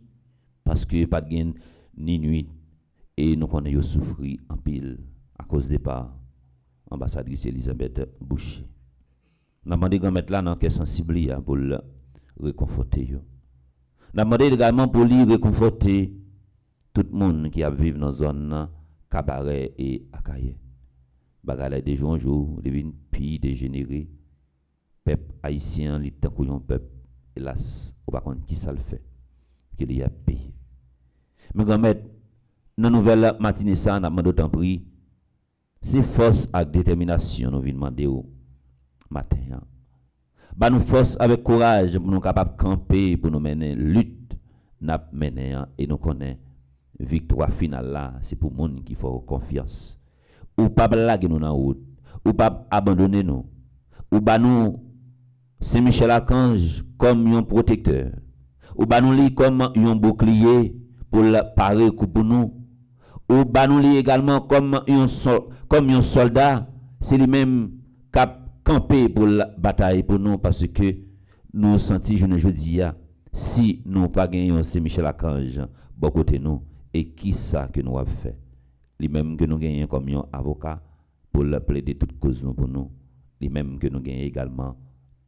parce que pas de gain ni nuit et nous connaissons souffrir en pile à cause des pas ambassadrice Elisabeth Boucher. N'a demandé grand mettre là dans cœur sensible pour le réconforter yo. N'a demandé également pour lui réconforter tout le monde qui a vivre dans zone Cabaret et Akaye. Bagala de jour en jour, devine puis dégénéré. Peuple haïtien, li tant qu'on peuple, hélas, on pas compte qui ça le fait, qu'il y a payé. Mais grand-mère, dans nouvelle matinée ça, n'a demandé autant prix, c'est force avec détermination nous venons demander au matin. Bah nous force avec courage pour nous capable camper pour nous mener lutte, n'a mener et nous connaît victoire finale là, c'est pour monde qui faut confiance. Ou pas blaguer nous dans route, ou pas abandonner nous, ou bah nous Saint-Michel Archange comme un protecteur, ou bah nous li comme un bouclier pour parer pour nous, ou bah nous li également comme un soldat, c'est lui même cap camper pour la bataille pour nous parce que nous senti je dis si nous pas gagnons Saint-Michel Archange bon côté nous Et qui ça que nous avons fait? Les mêmes que nous gagnons comme un avocat pour plaider toute cause pour nous. Les mêmes que nous gagnons également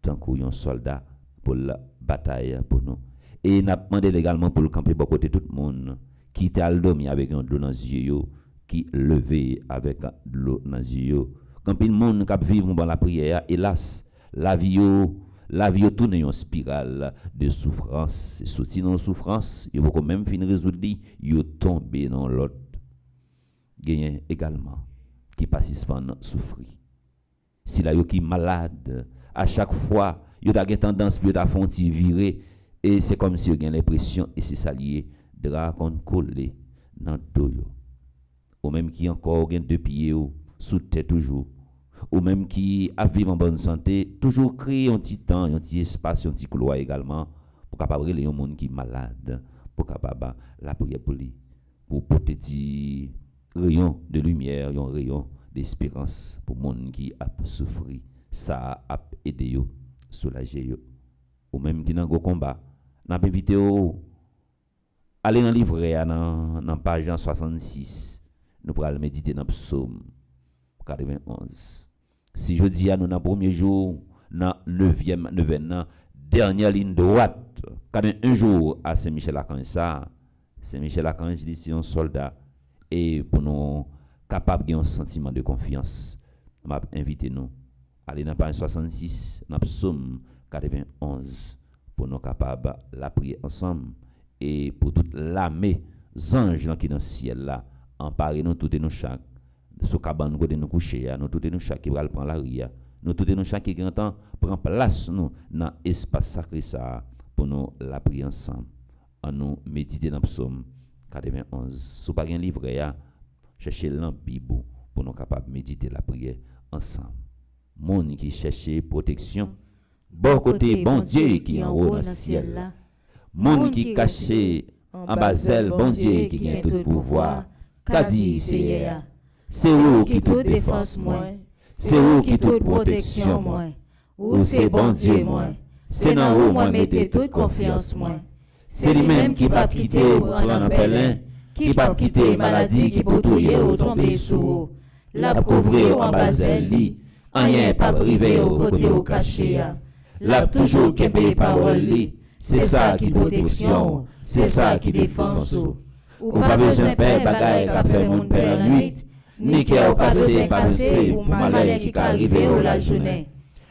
tant qu'un soldat pour la bataille pour nous. Et nous avons demandé également pour le camper pour côté tout le monde qui était à dormir avec un l'eau dans les yeux, qui levait avec l'eau dans les yeux. Quand le monde qui vit dans la prière, hélas, la vie tourne en spirale de souffrance. Sorti dans la souffrance, il faut même finir résoudre, il tombe dans l'autre. Gagne également qui participent à souffrir. Si là, qui malade, à chaque fois, il a tendance à faire virer, et c'est comme si il a l'impression, et c'est ça lié, de raconter coller dans le dos. Ou même qui encore a deux pieds sous tête toujours. Ou même qui a vivre en bonne santé, toujours créer un petit temps, un petit espace, un petit couloir également, pour capable les gens qui sont malades, pour capable la prière pour lui, pour porter rayon de lumière, un rayon d'espérance pour les gens qui a souffert. Ça a aidé eux, soulagé eux. Ou même qui dans un combat, n'a pas invité aller dans le livret, dans page 66, nous pourrons méditer dans le psaume 91. Si je dis à nous dans le premier jour, dans le 9e, dernière ligne droite, quand un jour à Saint-Michel-Archange, Saint-Michel-Archange dit c'est un soldat, et pour nous capables d'avoir un sentiment de confiance, m'a invité nous à aller dans page 66, dans le psaume 91, pour nous capables la prier ensemble, et pour toute l'armée, anges qui dans le ciel là, emparer nous tout et nous chaque, sous cabane côté nous coucher, nous tout et nous chaque qui va prendre la ria, nous tout et nous chaque qui grand temps prend place nous dans espace sacré ça pour nous la prier ensemble, en nous méditer dans le psaume 91. Si pas un livret, cherchez la Bible pour nous capables méditer la prière ensemble. Monde qui cherche protection, bon côté bon Dieu qui en haut dans le ciel là. Monde qui caché en bas bon Dieu qui gagne tout pouvoir. Qu'a dit c'est où qui toute défense moi, c'est où qui toute protection moi. Ou c'est bon Dieu moi, c'est dans où moi mettez toute confiance moi. C'est lui-même qui va quitter pour prendre un pèlerin, qui va quitter maladie qui peut touiller ou tomber sous. La couvrir en bas lit, rien pas privé au côté au caché. La toujours kembe parole li, c'est ça qui protection, c'est ça qui défense. Ou pas besoin père bagaille qu'a fait mon père la nuit, ni qui a passé pour malheur qui arrivé au la journée.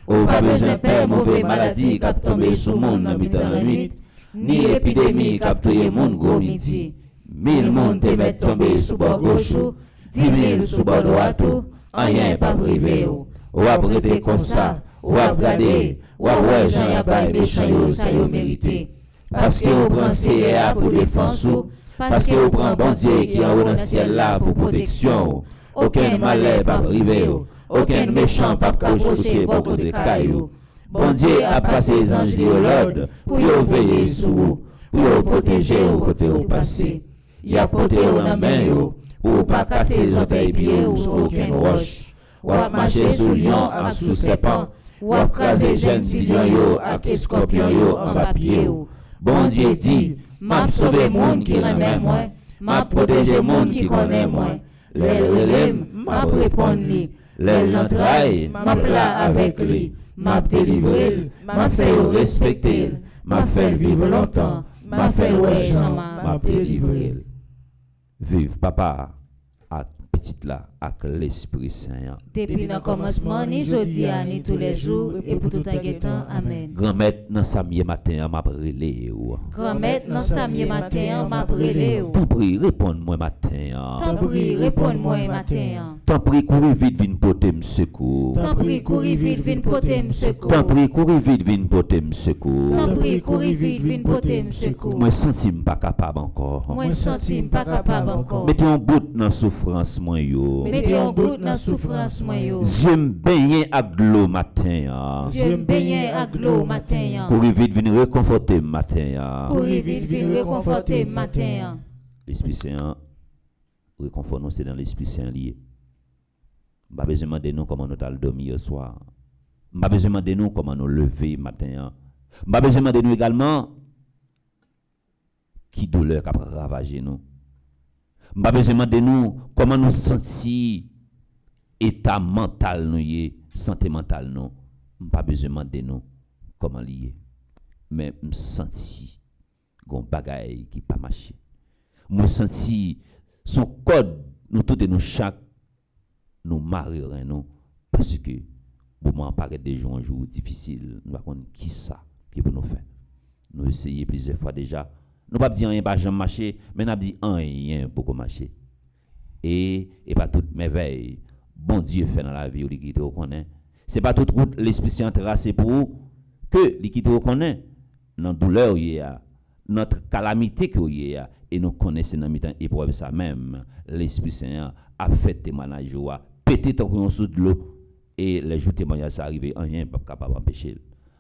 Ou pas besoin père mauvais maladie qu'a tombé sous monde dans la nuit, ni épidémie qu'a tué monde gros midi. 1000 monde te met tombé sous bord gauche, 10 000 sous bord droite, rien pas privé. Ou a prêté comme ça, ou a regardé, ou a ouais Jean y'a pas méchant yo ça yo mérité. Parce que vous prenez CA pour défense, parce que vous prenez bon Dieu qui est en haut dans le ciel là pour protection. Aucun malheur pas privé, aucun méchant pas approcher pour côté caillou. Bon Dieu a passé les anges de l'ordre pour y veiller sur vous, pour y protéger au côté au passé. Il a porté au la main pour pas casser les orteils pieds sur aucune roche. Ou a marcher sous lion et sous serpent, ou a craser jeunes lions et scorpions en papier. Bon Dieu dit, m'a sauvé monde qui remet moi, m'a protégé monde qui connaît moi. Les relève, m'a répondre lui. Les l'entraille, m'a plat avec lui. M'a délivré, m'a fait respecter, m'a fait vivre longtemps, m'a fait ouais Jean, m'a délivré. Vive papa, à petite là, avec l'Esprit Saint. Depuis le commencement, ni jeudi, ni tous les jours, et pour tout un temps. Amen. Grand-mère, dans samedi matin, m'a brûlé. Grand-mère, dans samedi matin, m'a brûlé. T'en prie, réponds-moi matin. T'en prie, réponds-moi matin. T'en prie, courir vite, vine poter m'secours. T'en prie, courir vite, vine poter m'secours. T'en prie, courir vite, vine poter m'secours. T'en prie, courir vite, vine poter m'secours. Moi, senti pas capable encore. Moi, senti pas capable encore. Mettez un bout dans souffrance, moi, yo. Mettez un bout dans souffrance, moi, yo. Je me baigne à l'eau matin. Je me baigne à l'eau matin. Courir vite, vine réconforter matin. Courir vite, vine réconforter matin. L'Esprit Saint, réconfort nous, c'est dans l'Esprit Saint lié. Pas besoin de demander nous comment nous allons dormir ce soir. Pas besoin de demander nous comment nous lever matin. Pas besoin de demander nous également qui douleur qui a ravagé nous. Pas besoin de demander nous comment nous sentir état mental nous y santé mentale non. Pas besoin de demander nous comment lié. Mais me senti gon bagaille qui pas marcher. Me senti son code nous tout et nous chaque nous marierons nous parce que moment paraît des jours un jour difficile, nous pas connaître qui ça qui peut nous faire. Nous essayons plusieurs fois déjà. Nous pas dire rien pas jamais marcher, mais n'a dit rien pour marcher. Et pas toute merveille. Bon Dieu fait dans la vie ou qui te connaît. C'est pas toute route l'Esprit Saint tracé pour vous que qui te connaît. Notre douleur y a, notre calamité que y a et nous connaissons dans mi-temps épreuve ça même. L'Esprit Saint a fait témoignage joie, pété ton sous de l'eau et les jours témoignage ça arrivé rien pas capable d'empêcher.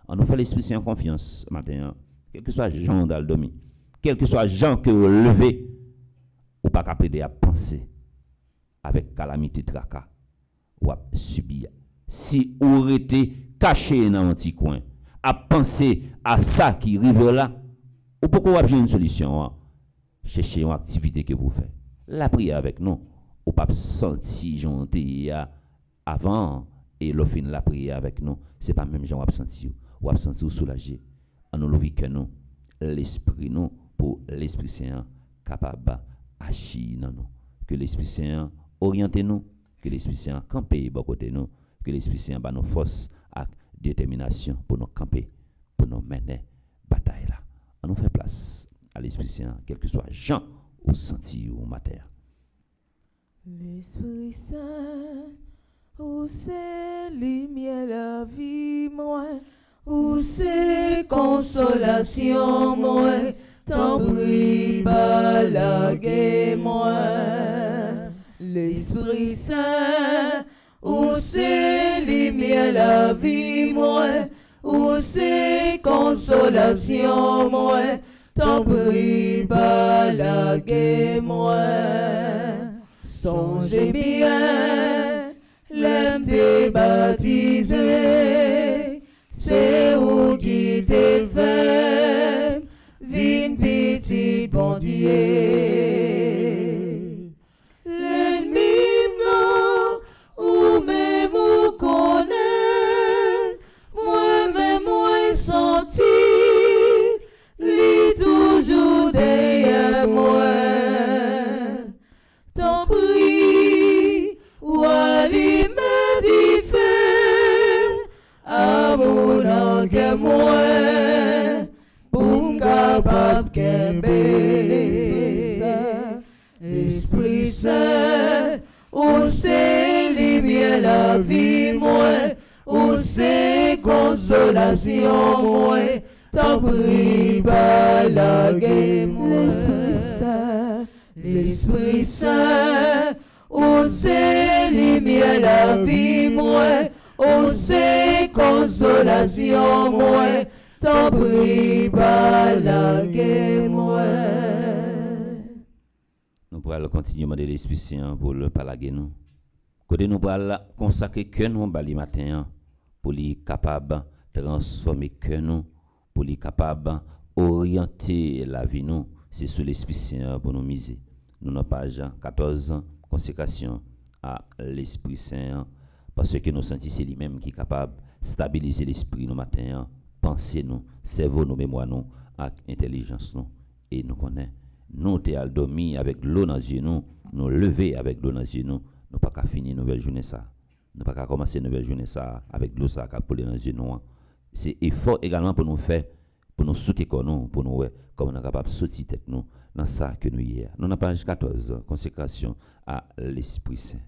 On nous fait l'Esprit Saint confiance matin, quel que soit Jean dans le domaine, quel que soit Jean que vous levez ou pas capable à penser avec calamité tracas ou à subir. Si vous été caché dans un petit coin à penser à ça qui arrive là, ou pourquoi vous avez une solution, cherchez une activité que vous faites. La prière avec nous, ou pas sentir gentil avant et le fin de la prière avec nous, c'est pas même gens ou sentir soulagé. En nous lever que nous, l'esprit nous pour l'Esprit Saint capable d'agir dans nous. Que l'Esprit Saint oriente nous, que l'Esprit Saint campe à côté nous, que l'Esprit Saint ba nos forces et détermination pour nous camper, pour nous mener bataille là. On nous fait place à l'Esprit Saint, quel que soit Jean ou senti ou matin. L'Esprit Saint, où c'est lumière la vie moi, où c'est consolation moi, t'en prie balaguer moi. L'Esprit Saint, où c'est lumière la vie moi, où c'est consolation moi, t'en prie balaguer moi. Songez bien, l'aime t'es baptisé, c'est où qui t'est fait, vine petit bon Dieu. L'ennemi non, ou même ou connaît, moi-même moi senti, lui toujours derrière moi. T'en prie, ou allez me diffère, à mon que moi, pour m'capable qu'aimer l'Esprit Saint, l'Esprit Saint, où c'est lumière la vie moi, où c'est consolation moi, t'en prie balaguer moi. L'Esprit Saint, l'Esprit Saint, où c'est lumière la vie moi, où c'est consolation moi, t'en prie balaguer moi. Nous pourrons continuer à demander l'Esprit Saint pour le balaguer nous. Côté nous pourrons consacrer que nous bali matin pour lui capable de transformer que nous, pour lui capable orienter la vie nous. C'est sur l'Esprit Saint pour nous miser. Nous n'avons page 14 consécration à l'Esprit Saint parce que nous sentons c'est lui-même qui est capable de stabiliser l'esprit nous matin, penser nous, cerveau nous, mémoire nous, avec intelligence nous et nous connaît. Nous t'es dormi avec l'eau dans les yeux nous lever avec l'eau dans les yeux nous pas qu'à finir nouvelle journée ça. Nous pas qu'à commencer nouvelle journée ça avec l'eau ça qu'a couler dans les yeux nous. C'est effort également pour nous faire pour nous soutenir nous pour nous comme on est capable de sortir tête nous dans ça que nous hier. Nous n'avons pas page 14 consécration à l'Esprit Saint.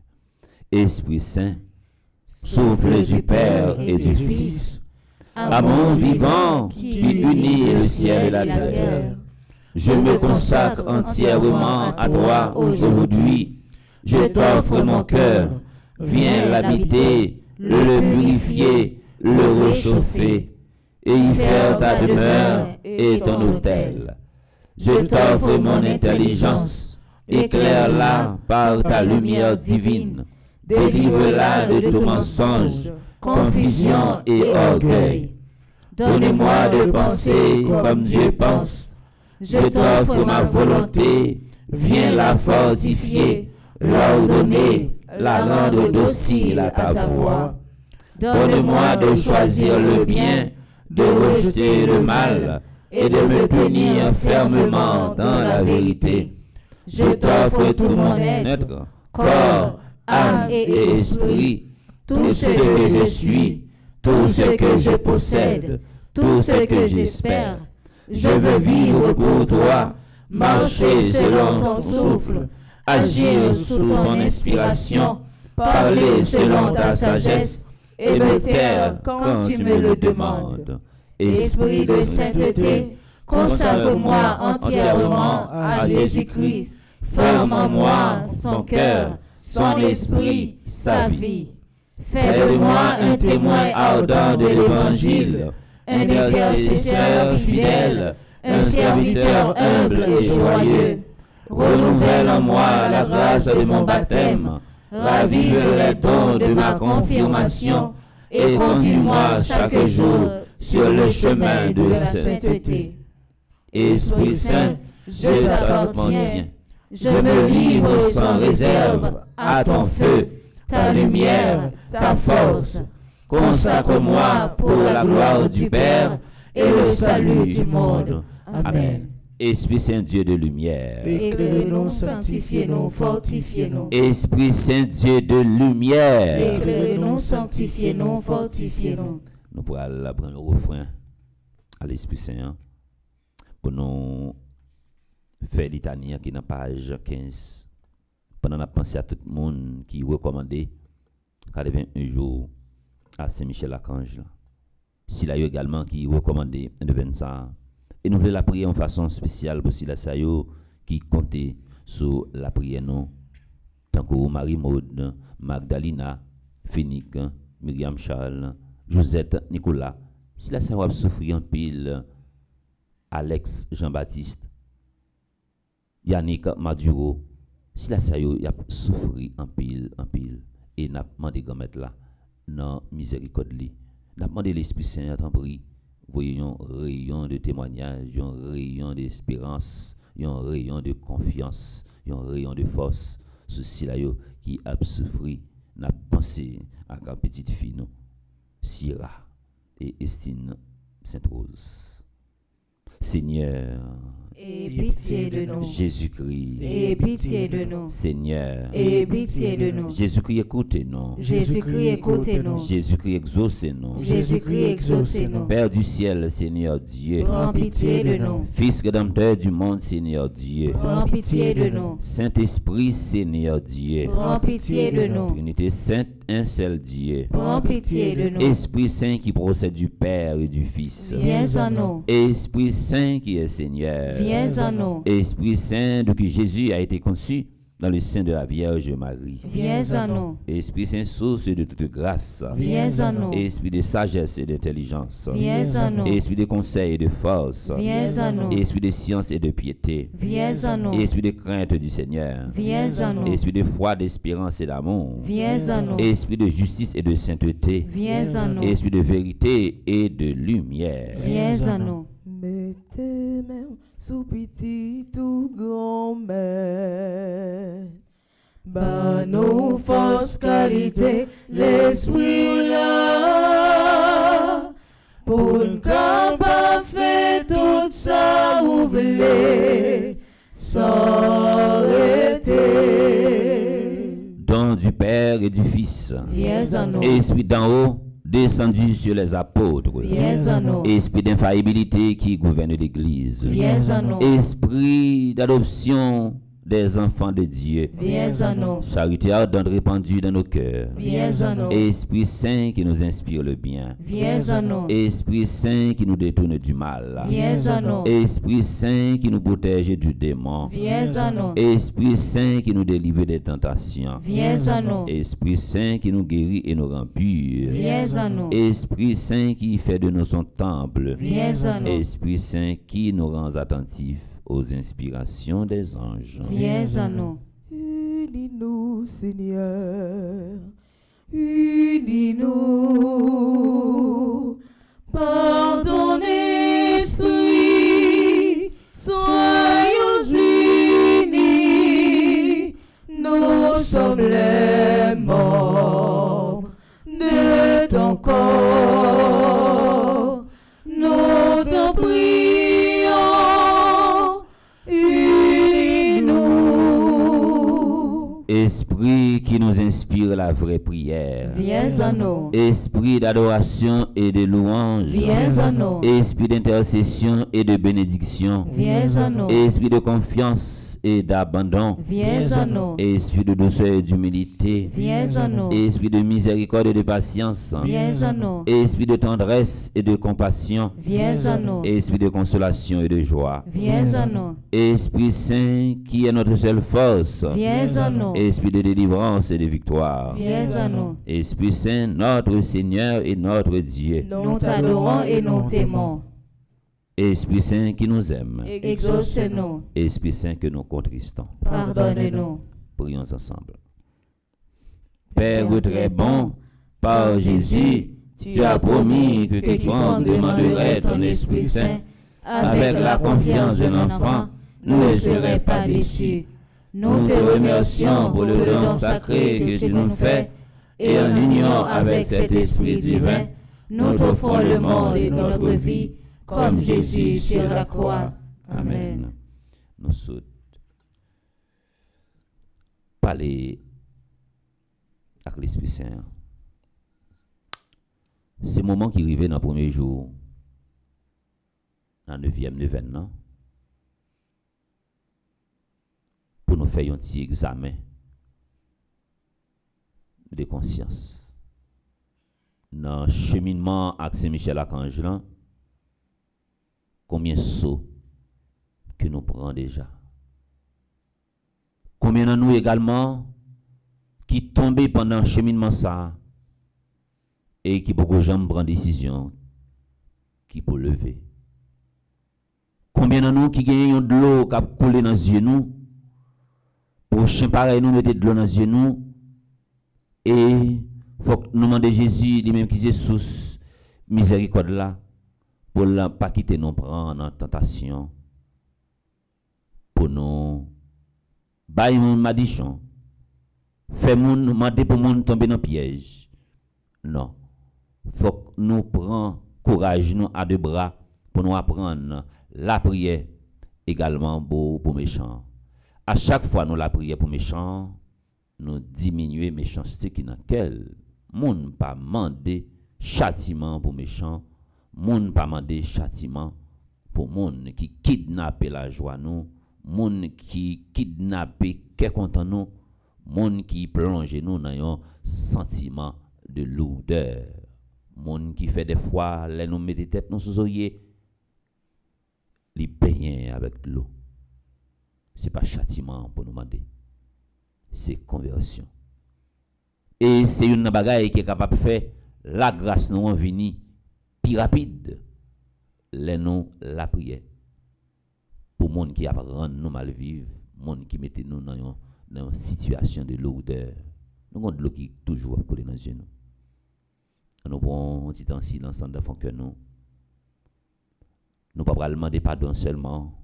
Esprit Saint, souffle du Père et du Fils, amour vivant qui unit le ciel et la terre. Je me consacre entièrement à toi aujourd'hui. Je t'offre mon cœur. Viens l'habiter, le purifier, le réchauffer et y faire ta demeure et ton autel. Je t'offre mon intelligence. Éclaire-la par ta lumière divine. Délivre-la de tout mensonge, confusion et orgueil. Donne-moi de penser comme Dieu pense. Je t'offre ma volonté. viens la fortifier, l'ordonner, la rendre docile à ta voix. Donne-moi de choisir le bien, de rejeter le mal et de me tenir fermement dans la vérité. Je t'offre tout mon être, corps, âme et esprit, tout ce que je suis, tout ce que je possède, tout ce que j'espère. Je veux vivre pour toi, marcher selon ton souffle, agir sous ton inspiration, parler selon ta sagesse et me taire quand tu me le demandes. Esprit de sainteté, consacre-moi entièrement à Jésus-Christ. Forme en moi son cœur, son esprit, sa vie. Fais de moi un témoin ardent de l'Évangile, un intercesseur fidèle, un serviteur humble et joyeux. Renouvelle en moi la grâce de mon baptême, ravive les dons de ma confirmation et conduis-moi chaque jour sur le chemin de la sainteté. Esprit Saint, je t'appartiens. Je me livre sans réserve à ton feu, ta lumière, ta force. Consacre-moi pour la gloire du Père et le salut du monde. Amen. Esprit Saint Dieu de lumière. Éclairez-nous, sanctifiez-nous, fortifiez-nous. Esprit Saint Dieu de lumière. Éclairez-nous, sanctifiez-nous, fortifiez-nous. Nous pourrons prendre le refrain à l'Esprit Saint pour nous faire litanie qui est dans page 15. Pendant la pensée à tout le monde qui recommandait 81 jours à Saint-Michel-Archange. S'il a eu également qui recommandait de 25. Et nous voulons la prier en façon spéciale pour Silas Sayo qui comptait sur la prière non. Tant que Marie-Maude, Magdalena, Fénique, Myriam Charles, Josette, Nicolas. Silas Sayo a souffert en pile. Alex Jean-Baptiste, Yannick Maduro. Silas Sayo a souffert en pile. Et n'a demandé grand maître là, dans miséricorde li. N'a demandé l'Esprit Saint à prie. Voyons un rayon de témoignage, un rayon d'espérance, un rayon de confiance, un rayon de force. Ceci là qui a souffert, n'a pensé à la petite fille, nous, Syrah et Estine Sainte-Rose. Seigneur, et pitié de nous. Jésus-Christ, et pitié de nous. Seigneur, et pitié de nous. Jésus-Christ, écoutez-nous. Jésus-Christ, écoutez-nous. Jésus-Christ, exaucez-nous. Jésus-Christ, exaucez-nous. Père du ciel, Seigneur Dieu. Prends pitié de nous. Fils rédempteur du monde, Seigneur Dieu. Prends pitié de nous. Saint-Esprit, Seigneur Dieu. Prends pitié de nous. Trinité sainte, un seul Dieu. Prends pitié de nous. Esprit Saint qui procède du Père et du Fils. Viens à nous. Esprit Saint qui est Seigneur. Viens à nous. Esprit Saint de qui Jésus a été conçu dans le sein de la Vierge Marie. Viens à nous. Esprit Saint, source de toute grâce. Viens à nous. Esprit de sagesse et d'intelligence. Viens à nous. Esprit de conseil et de force. Viens à nous. Esprit de science et de piété. Viens à nous. Esprit de crainte du Seigneur. Viens à nous. Esprit de foi, d'espérance et d'amour. Viens à nous. Esprit de justice et de sainteté. Viens à nous. Esprit de vérité et de lumière. Viens à nous. Mettez main sous petit ou grand-mère. Bah nos forces, qualité, l'esprit là. Pour une capable faire tout ça ou voulez s'arrêter. Don du Père et du Fils. Viens à nous. Esprit d'en haut, descendu sur les apôtres. Viens à nous. Esprit d'infaillibilité qui gouverne l'Église. Viens à nous. Esprit d'adoption des enfants de Dieu. Viens à nous. Charité ardente répandue dans nos cœurs. Viens à nous. Esprit Saint qui nous inspire le bien. Viens à nous. Esprit Saint qui nous détourne du mal. Viens à nous. Esprit Saint qui nous protège du démon. Viens à nous. Esprit Saint qui nous délivre des tentations. Viens à nous. Esprit Saint qui nous guérit et nous rend purs. Viens à nous. Esprit Saint qui fait de nous son temple. Viens à nous. Esprit Saint qui nous rend attentifs aux inspirations des anges. Viens à nous. Unis-nous, Seigneur. Unis-nous. Par ton esprit, soyons unis. sommes les membres de ton corps. Nous t'en prions, unis-nous. Esprit qui nous inspire la vraie prière. Viens à nous. Esprit d'adoration et de louange. Viens à nous. Esprit d'intercession et de bénédiction. Viens à nous. Esprit de confiance et d'abandon. Viens à nous. Esprit de douceur et d'humilité. Viens à nous. Esprit de miséricorde et de patience. Viens à nous. Esprit de tendresse et de compassion. Viens à nous. Esprit de consolation et de joie. Viens à nous. Esprit Saint qui est notre seule force. Viens à nous. Esprit de délivrance et de victoire. Viens à nous. Esprit Saint, notre Seigneur et notre Dieu. Nous t'adorons et nous t'aimons. Esprit Saint qui nous aime. Exauce-nous. Esprit Saint que nous contristons. Pardonne-nous. Prions ensemble. Père très bon, par Jésus, tu as promis que quiconque demanderait ton Esprit Saint, avec la confiance de l'enfant, ne serait pas déçu. Nous te remercions pour le don sacré que tu nous fais, et en union avec cet Esprit divin, nous t'offrons le monde et notre vie, comme Jésus sur la croix. Amen. Nous sautons. Parler avec l'Esprit Saint. C'est le moment qui arrivait dans le premier jour, dans le 9e neuvaine, pour nous faire un petit examen de conscience. Dans le cheminement avec Saint-Michel-Archange, combien de sauts que nous prenons déjà? Combien de nous également qui tombent pendant le cheminement ça et qui beaucoup jamais prendre décision qui pour lever? Combien de nous qui gagnent de l'eau qui a coulé dans les yeux nous? Prochain pareil nous mettez de l'eau dans les yeux nous et faut que nous demander Jésus lui-même qui est source miséricorde là pour ne pas quitter nous prendre en tentation pour nous bailler mon madichon faire mon demander pour mon tomber dans piège. Non, faut que nous prenions courage nous à deux bras pour nous apprendre la prière également pour méchants. À chaque fois nous la prière pour méchants, nous diminuer méchanceté qui dans quel monde pas demander châtiment pour méchants, monde pas demander châtiment pour monde qui kidnappe la joie nous, monde qui kidnappe qu'est content nous, monde qui plonge nous dans un sentiment de lourdeur, monde qui fait des fois les nous mettre tête nous sous oreiller, li baigner avec l'eau. C'est pas châtiment pour nous demander, c'est conversion. Et c'est une bagaille qui est capable de faire la grâce nous en venir plus rapide. Les nous la prière. Pour monde qui apprend nous mal vivre, monde qui mette nous dans une situation de lourdeur. Nous avons de l'eau qui toujours coller dans les yeux. Nous prenons un petit temps silence en fond que nous. Nous ne pouvons pas demander pardon seulement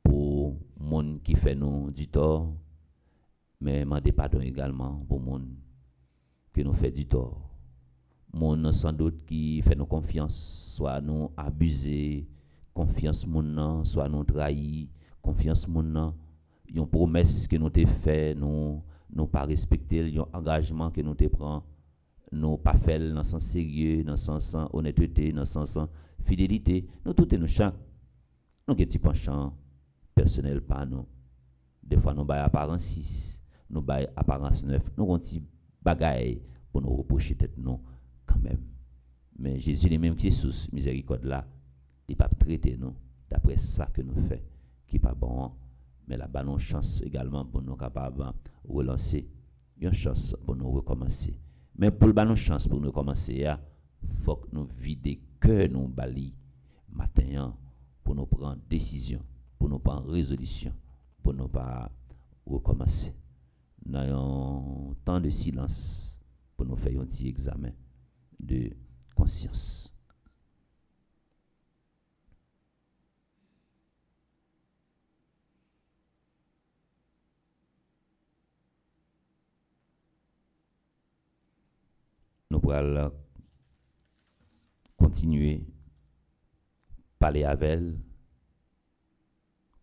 pour monde qui fait nous du tort, mais demander pardon également pour monde qui nous fait du tort. Monde sans doute qui fait nous confiance, soit nous abuser, confiance moun soit nous trahir, confiance moun une promesse que nous te fait, nous pas respecter, un engagement que nous te prend, nous pas faire dans le sens sérieux, dans le sens honnêteté, dans le sens fidélité, nous tout et nous chaque nous qui petit penchant personnel pas nous. Des fois nous bail apparence 6, nous bail apparence 9, nous on petit bagaille pour nous reprocher tête nous quand même. Mais Jésus lui-même qui est sous miséricorde là, il pas traiter nous d'après ça que nous fait qui pas bon, mais la bonne chance également pour nous capable relancer, une chance pour nous recommencer. Mais pour la bonne chance pour nous recommencer, faut que nous vider cœur nous bali matin pour nous prendre décision, pour nous prendre résolution, pour nous pas recommencer. Nous avons un temps de silence pour nous faire un petit examen de conscience. allons continuer parler avec elle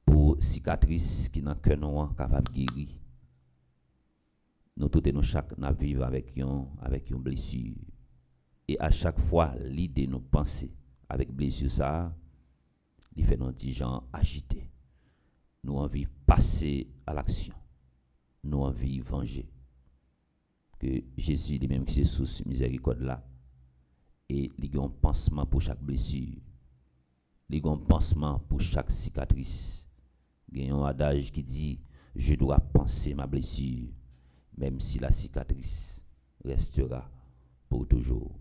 pour cicatrice qui dans cœur nous capable guérir. Nous tous et nous chaque n'a vivre avec une blessure et à chaque fois l'idée nous penser avec blessure ça il fait nos petits gens agités. Nous envie passer à l'action. Nous envie venger. Que Jésus lui-même qui se sous miséricorde là et il y a un pansement pour chaque blessure. Il y a un pansement pour chaque cicatrice. Il y a un adage qui dit je dois penser ma blessure même si la cicatrice restera pour toujours.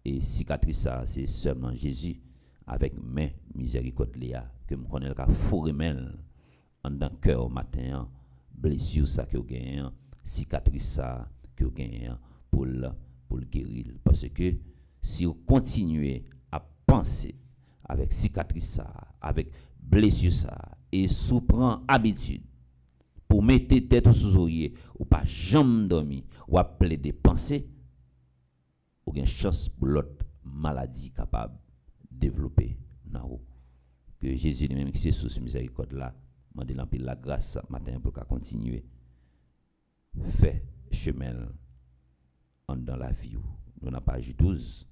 Et cicatrice ça c'est seulement Jésus avec main miséricorde que me connaît ka fourrer mel en dans cœur matin blessure ça que gagne cicatrice ça que gagne pour guérir parce que si vous continuez à penser avec cicatrice ça avec blessure ça et sous prend habitude pour mettre tête sous oreiller ou pas jamais dormir ou appeler des pensées ou une chance pour l'autre maladie capable développer dans que Jésus lui-même qui c'est sous miséricorde là mandé l'empile la grâce matin pour qu'à continuer fait chemin dans la vie nous n'a page 12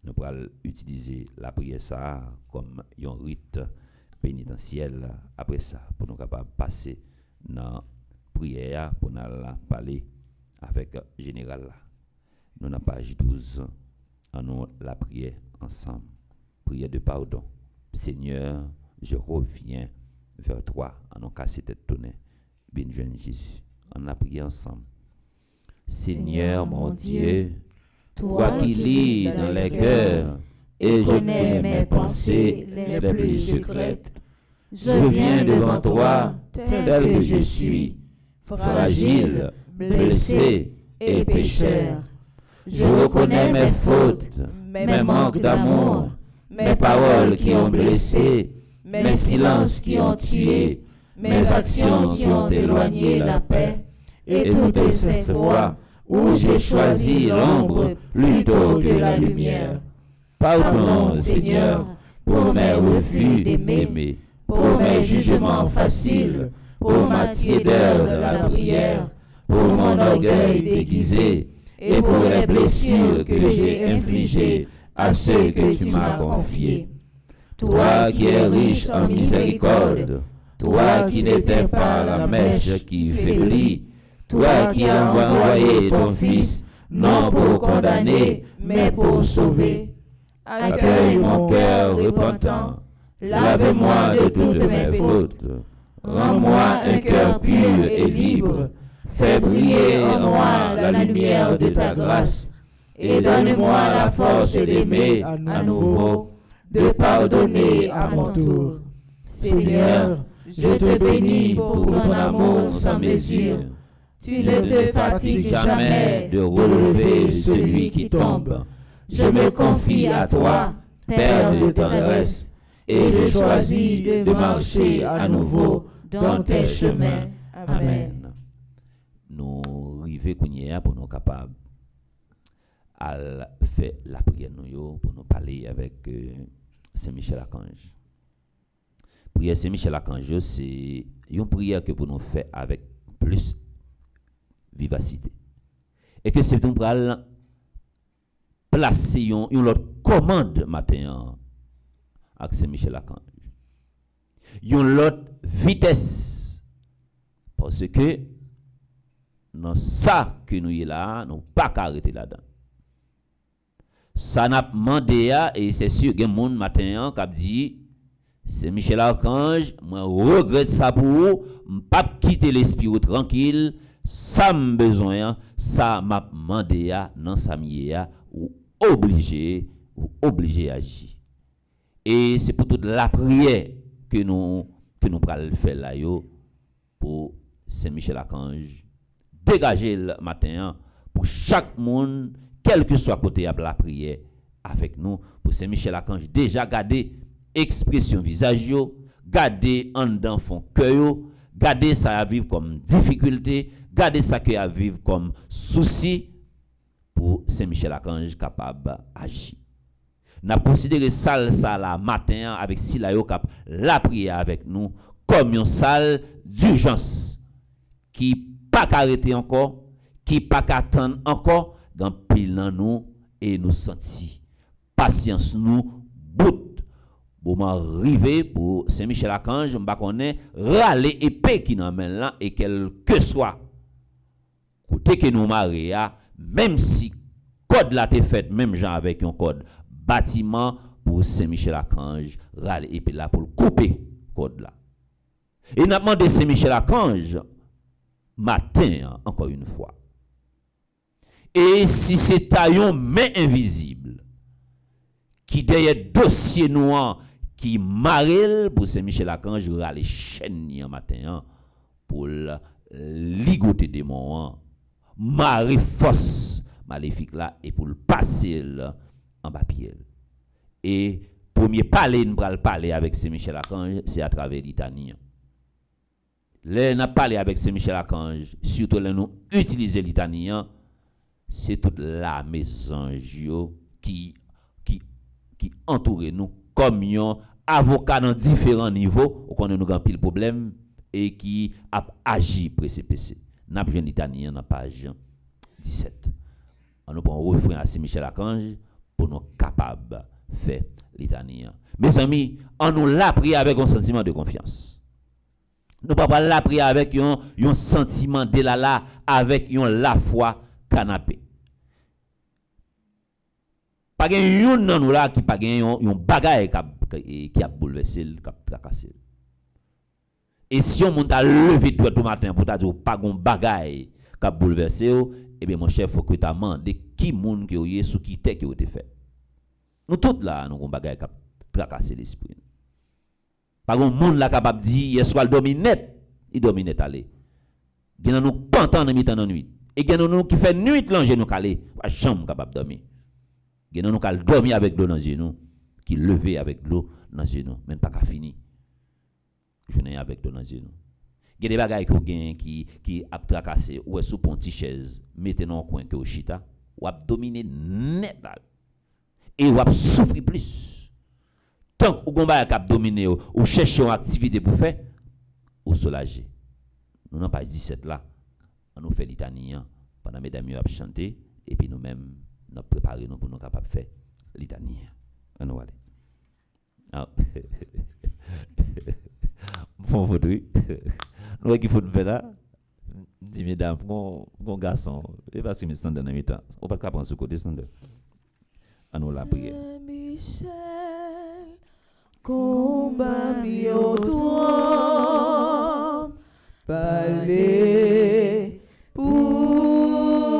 nous pourrons utiliser la prière ça comme un rite pénitentiel après ça pour nous capable passer dans prière pour nous parler avec général là nous n'a page 12 en nous la prière ensemble. Prière de pardon. Seigneur, je reviens vers toi. En nous casser tête tonnerre. Bien jeune Jésus. On a prié ensemble. Seigneur mon Dieu, toi qui lis dans les cœurs et connais mes pensées les plus secrètes, je viens devant toi tel que je suis, fragile, blessé et pécheur. Je reconnais mes fautes, mes manques d'amour, mes paroles qui ont blessé, mes silences qui ont tué, mes actions qui ont éloigné la paix, et toutes ces fois où j'ai choisi l'ombre plutôt que la lumière. Pardon, Seigneur, pour mes refus d'aimer, pour mes jugements faciles, pour ma tiédeur de la prière, pour mon orgueil déguisé, et pour les blessures que j'ai infligées à ceux que tu m'as confiés. Toi qui es riche en miséricorde, toi qui n'étais pas la mèche qui faiblit, toi qui as envoyé ton Fils, non pour condamner, mais pour sauver. Accueille mon cœur repentant, lave-moi de toutes mes fautes, rends-moi un cœur pur et libre, fais briller en moi la lumière de ta grâce et donne-moi la force d'aimer à nouveau, de pardonner à mon tour. Seigneur, je te bénis pour ton amour sans mesure. Tu ne te fatigues jamais de relever celui qui tombe. Je me confie à toi, Père de tendresse, et je choisis de marcher à nouveau dans tes chemins. Amen. Nous arrivons pour nous capables à faire la prière pour nous parler avec Saint-Michel Archange. Prière Saint-Michel Archange, c'est une prière que pour nous faire avec plus vivacité. Et que c'est pour placer une autre commande matin avec Saint-Michel Archange. Une autre vitesse. Parce que dans ça que nous y là, nous pas arrêter là-dedans. Ça n'a pas demandé et c'est sûr que monde matin qui a dit c'est Michel Archange, moi regrette ça pour vous, pas quitter l'esprit tranquille, ça m'a besoin, ça m'a demandé dans sa miya ou obligé à agir. Et c'est pour toute la prière que nous pral faire là pour Saint Michel Archange dégager le matin pour chaque monde quel que soit côté à la prière avec nous pour Saint Michel Archange déjà garder expression visage yo, garder en dedans fond cœur, garder ça à vivre comme difficulté, garder ça que à vivre comme souci pour Saint-Michel-Archange capable d'agir. Nous avons considéré salle ça la matin avec Silayo cap la prière avec nous comme une salle d'urgence qui pas arrêter encore, qui pas attendre encore dans pile dans nous et nous sentir patience nous bout moment arrivé pour Saint-Michel-Archange m'pa connaît râler épée qui nous mène là et quel que soit côté que nous maria même si code là t'est fait même gens avec un code bâtiment pour Saint-Michel-Archange râler épée là pour couper code là et n'a demandé Saint-Michel-Archange matin encore une fois et si c'est taillon main invisible qui derrière dossier noir qui marelle pour Saint-Michel-Archange râler chaîne matin pour ligoter démon marrer force maléfique là et pour le passer en bas pied. Et premier parler nous va parler avec Saint-Michel-Archange c'est à travers litanie. Là n'a parlé avec Saint-Michel-Archange surtout là nous utiliser litanie c'est toute la maison qui entoure nous comme un avocat dans différents niveaux on connaît nous grand pile problème et qui a agi précipité. N'a besoin l'italien dans page 17. On nous prend refrain à Saint-Michel-Archange pour nous capable faire l'italien. Mes amis, on nous l'a pris avec un sentiment de confiance. Nous pas la prier avec un sentiment de là avec la foi canapé. Pas gen nan nous là qui pas gen yon bagaille qui a bouleversé, qui a tracassé. Et si on monte à lever tout le matin pour ta dire pas gon bagaille qui a bouleversé, eh bien mon chef faut que tu amende qui moun qui oyé sous qui tête qui ont été fait. Nous tous là nous gon bagaille qui a tracassé l'esprit. Pas gon moun là capable dire hier soir il domine net, il domine net aller. Gen nous pantan dans mi-temps dans nuit. Et gen nous qui fait nuit langer nous calé, pas chambre capable dormir. Gen nous kal dormir avec l'eau dans les genoux, qui lever avec l'eau dans les genoux, même pas qu'à fini. Je n'ai avec l'eau dans les genoux. Gen des bagailles qui a tracassé ou est sous ponti chaise, mettez dans un coin que au chita, ou a dominer net et ou a souffrir plus. Tant que ou gomba a dominer ou chercher une activité pour faire ou soulager. Nous n'avons pas 17 là, on nous fait l'italien pendant mesdames a chanter et puis nous-mêmes nous préparer nous pour nous capable faire l'italien. On nous aller. Ah. Bon fauteuil. Nous qui faut faire là. Dis mesdames, mon garçon, et parce que me stand dans le temps. On pas capable ce côté stand. On nous la prière. Michel combat mi au toi parler pour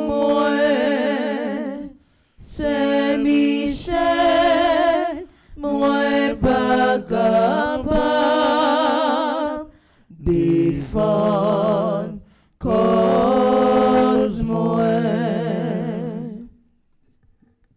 moi Saint-Michel moi pas capable défendre cause moi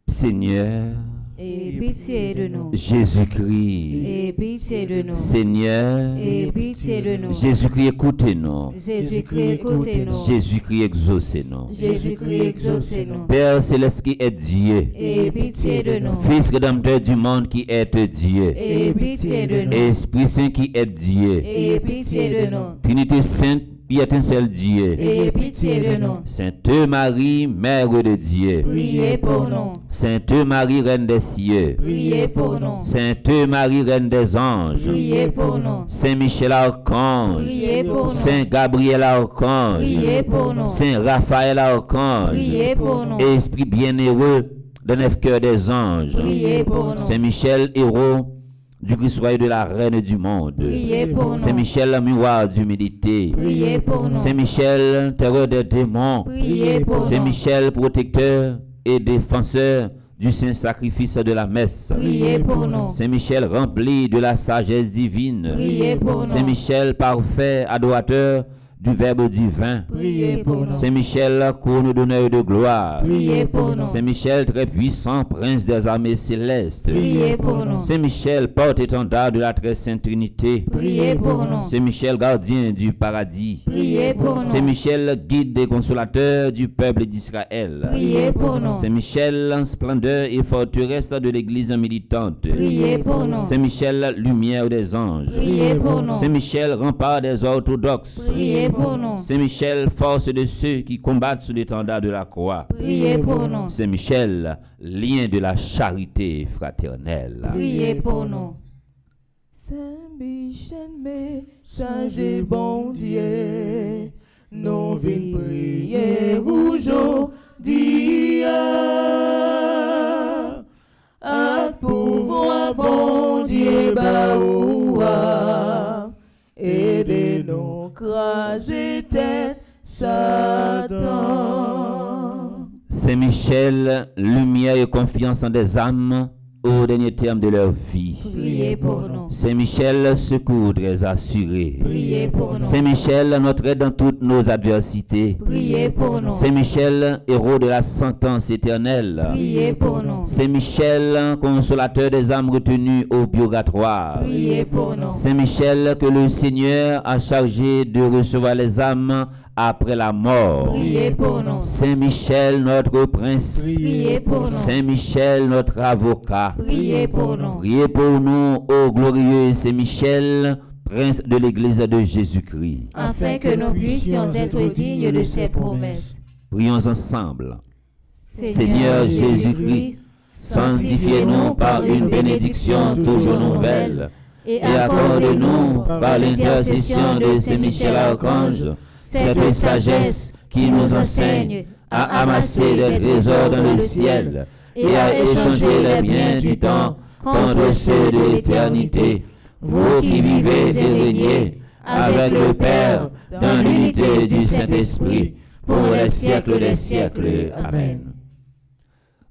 Seigneur, Et pitié de nous. Jésus-Christ, Et pitié de nous. Seigneur, Et pitié de nous. Jésus-Christ, écoutez-nous. Jésus-Christ, écoutez-nous. Jésus-Christ, exaucez-nous. Jésus-Christ, exaucez-nous. Père céleste qui est Dieu, Et pitié de nous. Fils rédempteur du monde qui est Dieu, Et pitié de nous. Esprit Saint qui est Dieu, Et pitié de nous. Trinité Sainte qui est un seul Dieu, Et pitié de nous. Sainte Marie, Mère de Dieu, Priez pour nous. Sainte Marie, Reine des cieux, Priez pour nous. Sainte Marie, Reine des anges, Priez pour nous. Saint Michel Archange, Priez pour nous. Saint Gabriel Archange, Priez pour nous. Saint Raphaël Archange, Priez pour nous. Esprit bienheureux de neuf cœurs des anges, Priez pour nous. Saint Michel, héros du Christ royal de la Reine du monde, Priez pour nous. Saint Michel, miroir d'humilité, Priez pour nous. Saint Michel, terreur des démons, Priez pour Saint nous. Michel, protecteur et défenseur du saint sacrifice de la messe, Priez pour nous. Saint Michel, rempli de la sagesse divine, Priez pour Saint nous. Michel, parfait adorateur du Verbe divin. Priez pour nous. Saint-Michel, couronne d'honneur et de gloire. Priez pour nous. Saint-Michel, très puissant, prince des armées célestes. Priez pour nous. Saint-Michel, porte-étendard de la très sainte Trinité. Priez pour nous. Saint-Michel, gardien du paradis. Priez pour nous. Saint-Michel, guide et consolateur du peuple d'Israël. Priez pour nous. Saint-Michel, splendeur et forteresse de l'église militante. Priez pour nous. Saint-Michel, lumière des anges. Priez pour nous. Saint-Michel, rempart des orthodoxes. Priez pour nous. Saint-Michel, force de ceux qui combattent sous l'étendard de la croix. Priez pour nous. Saint-Michel, lien de la charité fraternelle. Priez pour nous. Saint-Michel, messager bon Dieu, nous venons prier aujourd'hui. À pouvoir bon Dieu baoua, aidez-nous craser tête Satan. Saint-Michel, lumière et confiance en des âmes au dernier terme de leur vie. Priez pour nous. Saint-Michel, secours très assuré. Priez pour nous. Saint-Michel, notre aide dans toutes nos adversités. Priez pour nous. Saint-Michel, héros de la sentence éternelle. Priez pour nous. Saint-Michel, consolateur des âmes retenues au purgatoire. Priez pour nous. Saint-Michel, que le Seigneur a chargé de recevoir les âmes après la mort. Priez pour nous. Saint-Michel, notre prince. Priez pour nous. Saint-Michel, notre avocat. Priez pour nous. Priez pour nous, ô glorieux Saint-Michel, prince de l'Église de Jésus-Christ. Afin que nous puissions être dignes de ses promesses. Prions ensemble. Seigneur Jésus-Christ, sanctifiez-nous par une bénédiction toujours nouvelle et accorde-nous par l'intercession de Saint-Michel Archange cette sagesse qui nous enseigne à amasser des trésors dans le ciel et à échanger les biens du temps contre ceux de l'éternité. Vous qui vivez et régnez avec le Père dans l'unité du Saint-Esprit pour les siècles des siècles. Amen.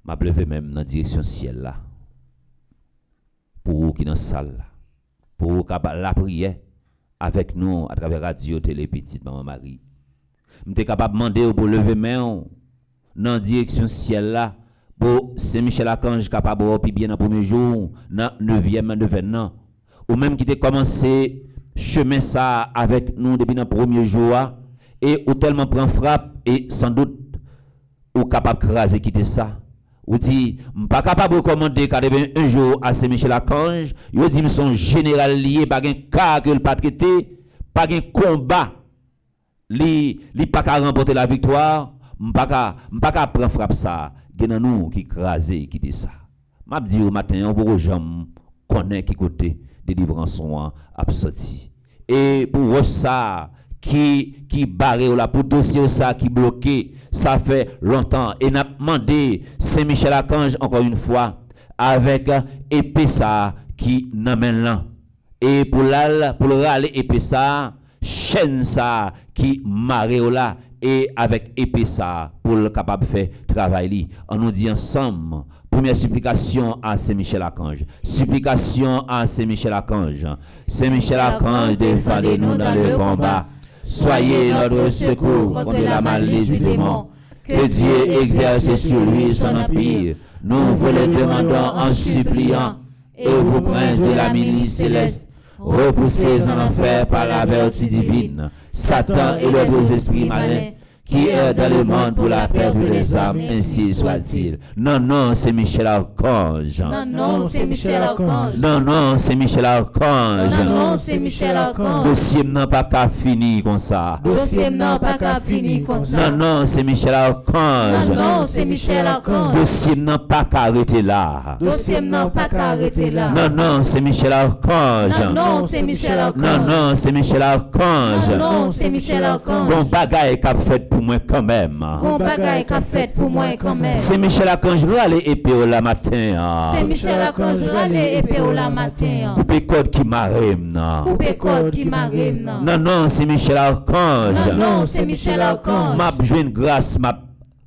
M'a levé même dans la direction ciel là. Pour vous qui dans la salle là. Pour vous qui la prière avec nous à travers radio, télé, petite maman Marie. M'étais capable de demander pour lever main dans la direction ciel là pour Saint-Michel Archange capable de bien dans le premier jour, dans le 9e, 9e an. Ou même qui t'a commencé chemin ça avec nous depuis le premier jour et ou tellement prend frappe et sans doute ou capable de craser quitter ça. Ou dit, pas capable de recommander un jour à Saint-Michel Archange, il dit, son général lié, pas un cas que le pas traité, pas un combat, li pas qu'à remporter la victoire, pas qu'à prendre frappe ça, gen nous qui craser qui dit ça. M'a dit au matin, on pour gens connaît qui côté délivrance a sorti. Et pour ça qui barré ou la pour dossier ça qui bloqué, ça fait longtemps et n'a demandé Saint-Michel Archange encore une fois avec épée ça qui n'amène là et pour le râler épée ça chaîne ça qui maré là et avec épée ça pour le capable faire travail on nous dit ensemble. Première supplication à Saint-Michel Archange. Supplication à Saint-Michel Archange. Saint-Michel Archange, défendez-nous dans le combat. Soyez notre secours contre la malice du démon. Que Dieu exerce sur lui son empire. Nous vous le demandons en suppliant. Et vous, princes de la milice céleste, repoussez en enfer par la vertu divine Satan et les beaux esprits malins qui est dans le monde pour la perte des âmes, ainsi soit-il. Non, c'est Michel Archange. Non, c'est Michel Archange. Non, c'est Michel Archange. Non, c'est Michel Archange. Dossier n'a pas qu'à finir comme ça. Dossier n'a pas qu'à finir comme ça. Non, c'est Michel Archange. Non, c'est Michel Archange. Dossier n'a pas qu'à arrêter là. Dossier n'a pas qu'à arrêter là. Non, c'est Michel Archange. Non, c'est Michel Archange. Non, c'est Michel Archange. Non, c'est Michel Archange. Bon bagaille qu'a fait pour moi quand même. Bon bagaille qu'a fait pour moi quand même. C'est Michel Archange râle épée au la matin. C'est Michel Archange râle épée au la matin. Coupé code qui m'arrime. Coupé code qui m'arrime. Non, c'est Michel Archange. Non, c'est Michel Archange. M'a besoin de grâce, m'a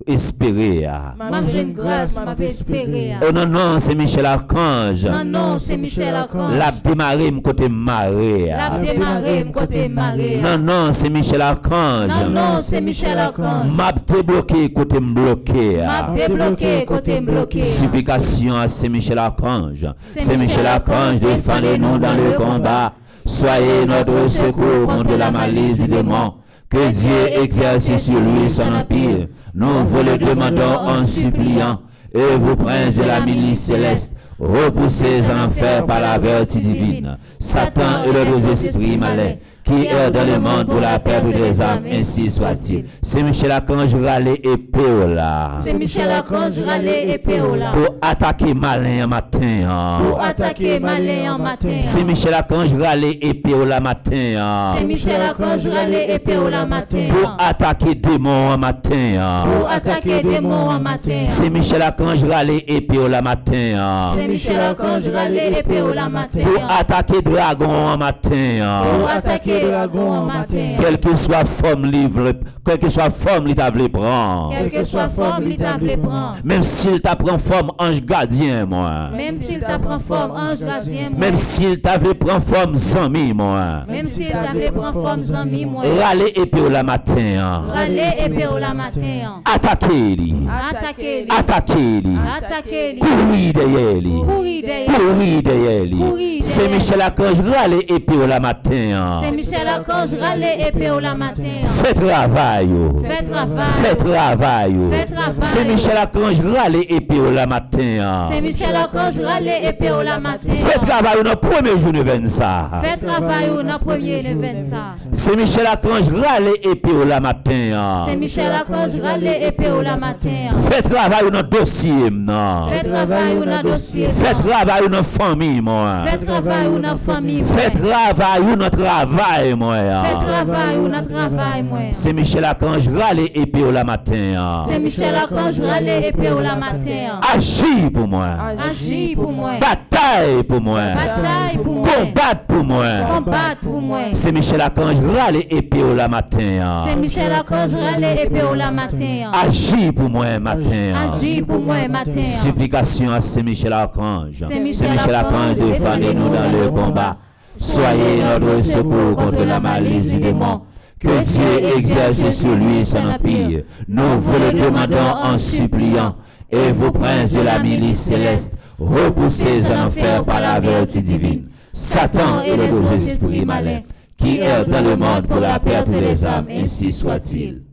espérer. M'a jeune grâce, m'a espéré. Oh non, non, c'est Michel Archange. Non, non, c'est Michel Archange. La démarré m'côté maré. La démarré côté maré. Non, non, c'est Michel Archange. Non, non, c'est Michel Archange. M'a débloqué côté m'bloqué. M'a débloqué côté bloqué. Supplication à Saint Michel Archange. Saint Saint Michel Archange, défendez-nous dans le combat. Soyez notre secours contre la malice du démon. Que Dieu exerce sur lui son empire. Nous vous le demandons en suppliant. Et vous, princes de la milice céleste, repoussez en enfer par la vertu divine Satan et les deux esprits malins qui errent dans le monde pour la perte des âmes, ainsi soit-il. C'est Michel Archange râlé et Péola. C'est Michel Archange râlé et Péola. Pour attaquer malin matin. Pour attaquer malin en matin. C'est Michel Archange râlé et Péola matin. C'est Michel Archange râlé et Péola matin. Pour attaquer démons en matin. Pour attaquer démons en matin. C'est Michel Archange râlé et Péola matin. C'est Michel Archange râlé et Péola matin. Pour attaquer dragon en matin. Pour attaquer dragon en matin. Quelle que soit forme livre, quelle que soit forme il t'a voulu prendre. Quelle que soit forme il t'a voulu prendre. Même s'il t'a prend forme ange gardien moi. Même s'il t'a prend forme ange gardien moi. Même s'il t'a voulu prendre forme zami moi. Même s'il t'a voulu prendre forme zami moi. Râler épée au la matin. Râler épée au la matin. Attaquez-lui. Attaquez-lui. Attaquez-lui. Attaquez-lui. Courir derrière lui. Courir derrière. Courir derrière lui. Courir C'est derrière. Michel Archange râler épée au la matin. C'est Michel Archange râler épée au la matin. Fais travail. Fais travail. Fais travail. Fais travail. C'est Michel Archange râler épée au la matin. C'est Michel Archange râler épée au la matin. Fais travail dans le premier jour de 20 ça. Fais travail au na premier event ça. C'est Michel Archange râler épée au la matin. C'est Michel Archange râler épée au la matin. Fais travail dans le dossier non. Fais travail au na dossier. Fais travail dans famille moi. Fais travail au na famille. Fais travail dans travail moi. Fais travail au na travail moi. C'est Michel Archange râler épée au la matin. C'est Michel Archange râler épée au la matin. Agis pour moi. Agis pour moi. Bataille pour moi. Bataille pour moi. Combattre pour moi. Combattre pour moi. C'est Michel Archange râler épée au la matin. C'est Michel Archange râler épée au la matin. Agis pour moi matin. Agis pour moi matin. Supplication à Saint Michel Archange. Saint Michel Archange, défendez-nous dans le combat. Soyez notre secours contre la malice du démon. Que Dieu exerce sur lui son empire. Nous vous le demandons en suppliant. Et vous, princes de la milice céleste, repoussez en enfer par la vertu divine Satan et les deux esprits malins qui errent dans le monde pour la perte des âmes, ainsi soit-il.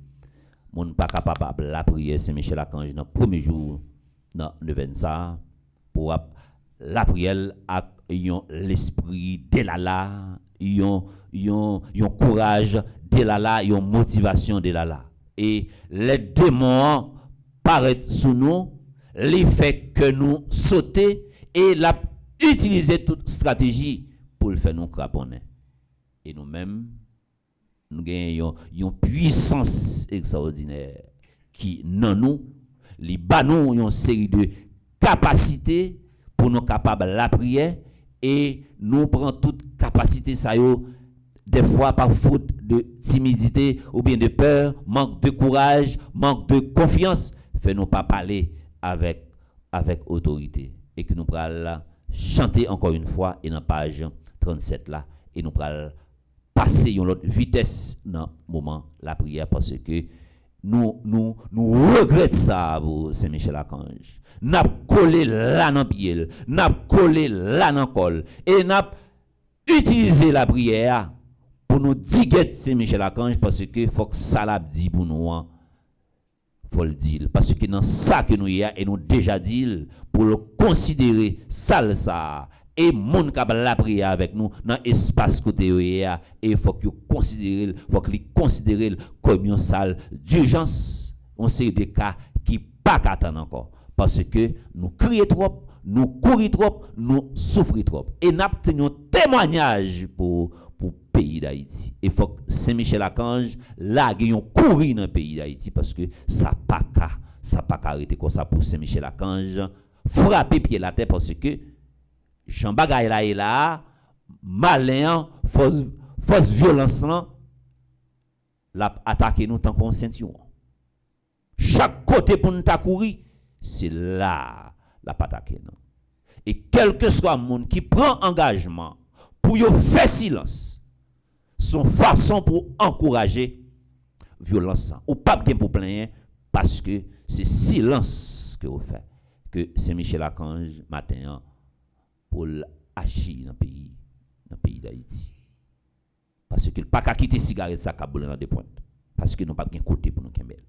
Mon pas capable la prière Saint Michel Archange dans le premier jour dans le 25 pour la prière avec l'esprit de l'Allah, yon courage de l'Allah, yon motivation de l'Allah. Et les démons paraissent sous nous, les fait que nous sauter et la utiliser toute stratégie pour le faire nous craponner. Et nous-mêmes, nous gagnons une puissance extraordinaire qui, non nous, les bat nous une série de capacités pour nous capables de la prière et nous prenons toute capacité ça yo des fois par faute de timidité ou bien de peur, manque de courage, manque de confiance, fait nous pas parler avec autorité et que nous prenons chanter encore une fois et dans page 37 là et nous prenons passer une autre vitesse dans le moment la prière parce que nous regrettons ça pour Saint Michel Archange. N'a collé là dans pied, n'a collé là dans col et n'a utilisé la prière pour nous diguer Saint Michel Archange parce que faut que ça l'a dit pour nous. Faut le dire parce que dans ça que nous y a et nous déjà dit pour le considérer ça et moun k'ap la prière avec nous dans espace côté ya et faut que considérer comme une salle d'urgence on sait des cas qui pas qu'attendre encore parce que nous crions trop, nous courons trop, nous souffrons trop et n'a tenu témoignage pour pays d'Haïti. Il faut que Saint-Michel Archange là gagne courir dans le pays d'Haïti parce que ça pas arrêter comme ça pour Saint-Michel Archange frapper pied la terre parce que Jean Bagay là et là malin fausse violence là l'a attaquer nous tant qu'on ceinture. chaque côté pour nous courir, c'est là la patate. Et quel que soit le monde qui prend engagement pour faire silence, son façon pour encourager violence. Ou pas bien pour plaindre parce que c'est silence que vous faites. Que Saint-Michel Archange matin pour agir dans le pays d'Haïti. Parce que pas qu'à quitter cigarette ça qu'a brûlé dans des pointes. Parce que nous pas bien côté pour nous kembel.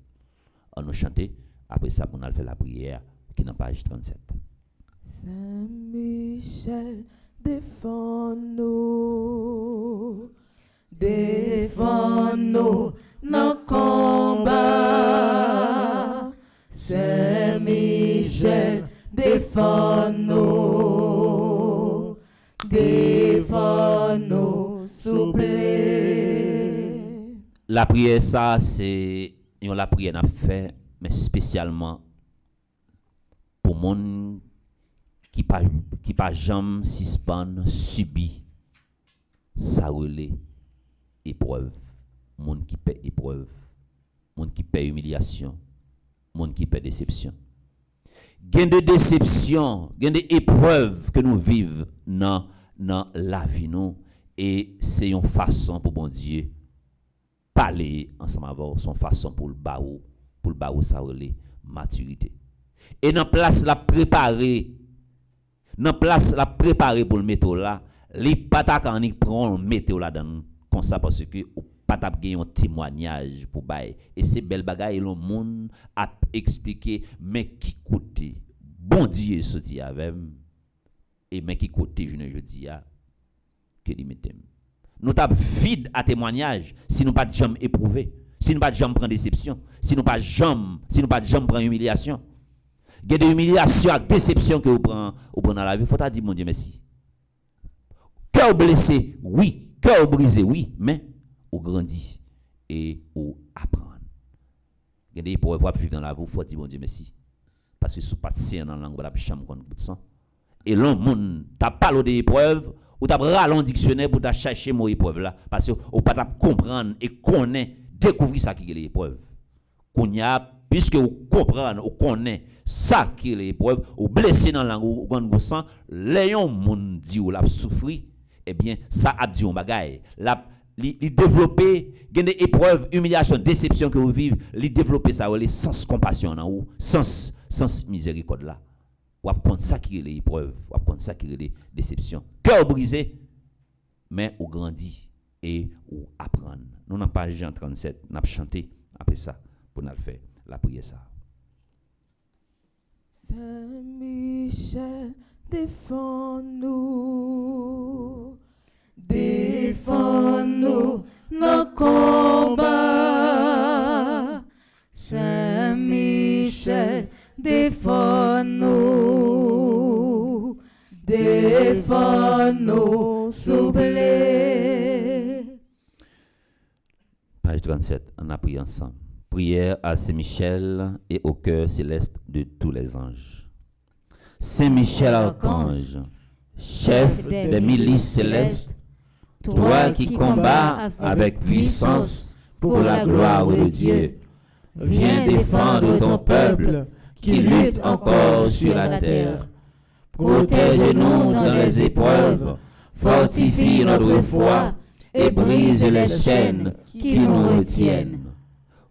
On nous chanter après ça pour nous faire la prière qui dans page 37. Saint-Michel, défends-nous, défends-nous dans le combat. Saint-Michel, défends-nous, défends-nous, s'il vous plaît. La prière ça c'est la prière n'a fait mais spécialement pour monde qui pas jamais suspend subit ça relais épreuve, monde qui paie épreuve, monde qui paie humiliation, monde qui paie déception. Gain de déception, gain de épreuve que nous vivons dans la vie nous et c'est une façon pour bon Dieu parler ensemble avec son façon pour le baou ça relais maturité. Et dans place la préparer pour le météo là, les patates quand ils prend le météo là dans comme ça parce que patate gagne un témoignage pour bail et c'est belle bagaille le monde a expliqué mais qui côté bon Dieu sorti avec et mais qui côté je dis que lui mettem. Nous t'a vide à témoignage si nous pas jamais éprouvé, si nous pas jamais prendre déception, si nous pas jamais prendre humiliation. Il y a des humiliations et déceptions que vous prenez dans la vie. Il faut dire, mon Dieu, merci. Cœur blessé, oui. Cœur brisé, oui. Mais, vous grandit et vous apprendre. Il y a des épreuves à vivre dans la vie. Il faut dire, mon Dieu, merci. Parce que si vous ne dans la langue, vous avez chambre contre bout de sang. Et l'homme, tu as parlé d'épreuves, ou tu as râlé un dictionnaire pour chercher mon épreuve là. Parce que vous ne pas comprendre et connaître, découvrir ça qui est l'épreuve. Puisque vous comprenez, vous connaissez ça qui est l'épreuve, vous blessez dans la langue, vous sang, léon moun dit ou la souffri, eh bien, ça a dit un bagaille. Li développer, gen des épreuves, humiliation, déception que vous vivez, li développer ça, les sens compassion dans vous, sens miséricorde là. Ou apprendre ça qui est l'épreuve, ou apprendre ça qui est les déceptions. Cœur brisé, mais ou grandit et ou apprendre. Nous n'avons pas Jean 37, nous avons chanté après ça pour nous faire la prière ça. Saint-Michel, défends-nous, défends-nous dans le combat. Saint-Michel, défends-nous, défends-nous, s'il vous plaît. Page 37, on a prié ensemble. Prière à Saint-Michel et au cœur céleste de tous les anges. Saint-Michel Archange, chef des milices célestes, toi qui combats avec puissance pour la gloire de Dieu, viens défendre ton peuple qui lutte encore sur la terre. Protège-nous dans les épreuves, fortifie notre foi et brise les chaînes qui nous retiennent.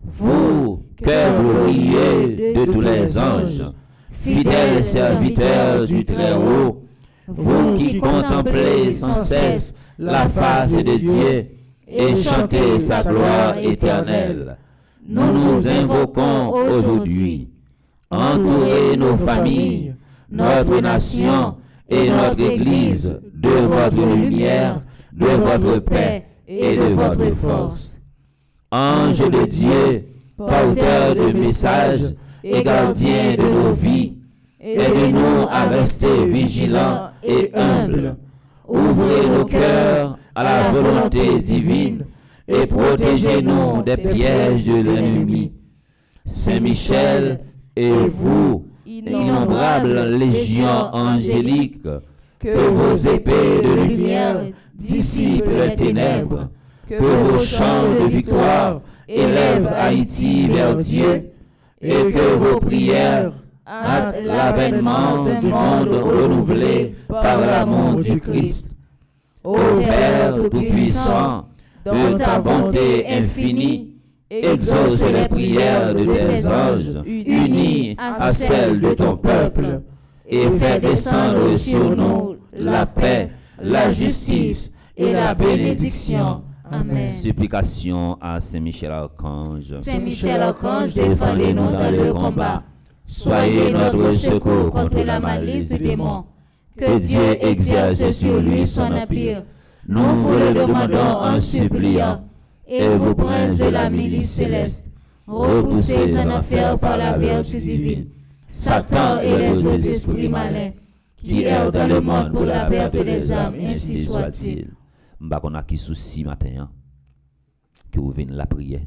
Vous, cœur glorieux de tous les anges, fidèles serviteurs du Très-Haut, vous qui contemplez sans cesse la face de Dieu et chantez sa gloire éternelle, nous nous invoquons aujourd'hui. Entourez nos familles, notre nation et notre Église de votre lumière, de votre paix et de votre force. Ange de Dieu, porteur de messages et gardien de nos vies, aidez-nous à rester vigilants et humbles. Ouvrez nos cœurs à la volonté divine et protégez-nous des pièges de l'ennemi. Saint-Michel et vous, innombrables légions angéliques, que vos épées de lumière dissipent les ténèbres, que vos chants de victoire élèvent Haïti vers Dieu et que vos prières hâtent l'avènement d'un monde renouvelé par l'amour du Christ. Ô Père Tout-Puissant, de ta bonté infinie, exauce les prières de tes anges unis à celles de ton peuple et fais descendre sur nous la paix, la justice et la bénédiction. Amen. Supplication à Saint Michel Archange. Saint Michel Archange, défendez-nous dans le combat. Soyez notre secours contre la malice du démon. Que Dieu exerce sur lui son empire. Nous vous le demandons en suppliant. Et vous, princes de la milice céleste, repoussez en enfer par la vertu divine Satan et les autres esprits malins qui errent dans le monde pour la perte des âmes, ainsi soit-il. M'ba qu'on a qui souci matin que vous venez la prière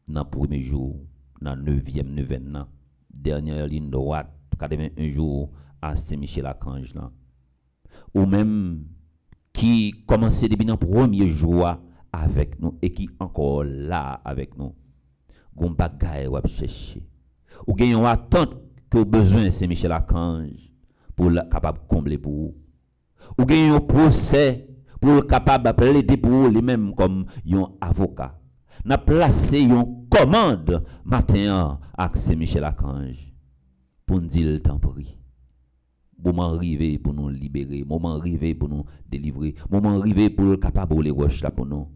dans le premier jour, dans le 9e, 9e, dernière ligne droite, 81 jours à Saint-Michel-Archange. Ou même qui commençait depuis le premier jour avec nous et qui encore là avec nous. Gon bagay ou chercher. Ou gen yon attente que besoin Saint-Michel-Archange pour capable combler pour vous. Ou gen yon procès pour capable plaider pour vous lui-même comme yon avocat. N'a placé yon commande matin avec Saint-Michel-Archange pour nous dire le temps pris. Moment arrivé pour nous libérer, moment arrivé pour nous délivrer, moment arrivé pour capable les roches là pour nous.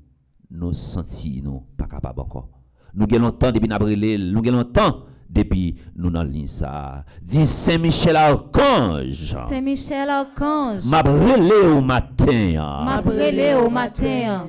Nous sentis nous pas capable encore. Nous avons longtemps depuis nous avons longtemps depuis nous dans ligne ça. Dit Saint-Michel-Archange. Saint-Michel-Archange. M'a brûlé au matin. M'a brûlé au matin.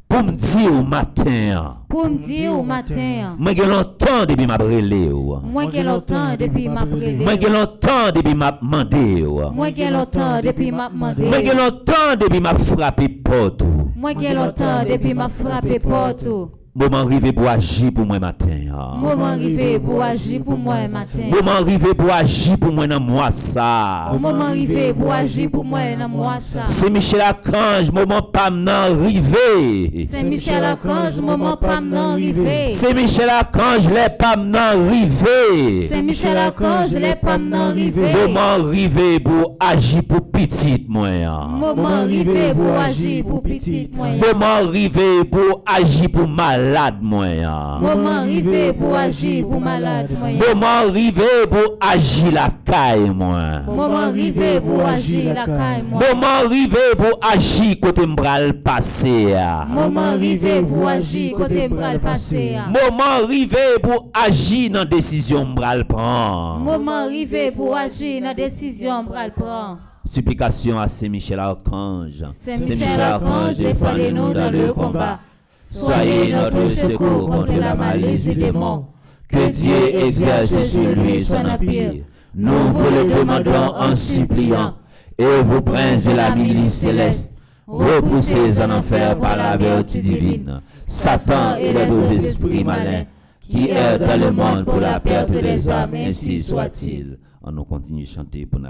Pour me dire au matin. Pour me dire au matin. Moi j'ai longtemps depuis m'a brûlé. Moi j'ai longtemps depuis m'a brûlé. Moi j'ai longtemps depuis m'a demandé. Moi j'ai longtemps depuis m'a demandé. Moi j'ai longtemps depuis m'a frappé porte. Moi j'ai longtemps depuis m'a frappé porte. Moment arrivé pour agir pour moi matin. Moment arrivé pour agir pour moi matin. Moment arrivé pour agir pour moi dans moi ça. Moment arrivé pour agir pour moi dans moi ça. C'est Michel-Archange, moment pas m'arriver. C'est Michel-Archange, moment pas m'arriver. C'est Michel-Archange, les pas m'arriver. C'est Michel-Archange, les pas m'arriver. Moment arrivé pour agir pour petite moi. Moment arrivé pour agir pour petite moi. Moment arrivé pour agir pour malade moi. Moment arrivé pour agir pour malade moi. Moment arrivé pour agir la caille moi. Moment arrivé pour agir la caille moi. Moment arrivé pour agir côté m'bral passé. Moment arrivé pour agir côté m'bral passé. Moment arrivé pour agir dans décision m'bral prend. Moment arrivé pour agir dans décision m'bral prend. Supplication à Saint-Michel-Archange. Saint-Michel-Archange, défendez-nous dans le combat. Soyez notre secours contre la malice du démon. Que Dieu exerce sur lui son empire. Nous vous le demandons en suppliant. Et vous, princes de la milice céleste, repoussez en enfer par la vertu divine Satan et les autres esprits malins qui errent dans le monde pour la perte des âmes, ainsi soit-il. On nous continue de chanter pour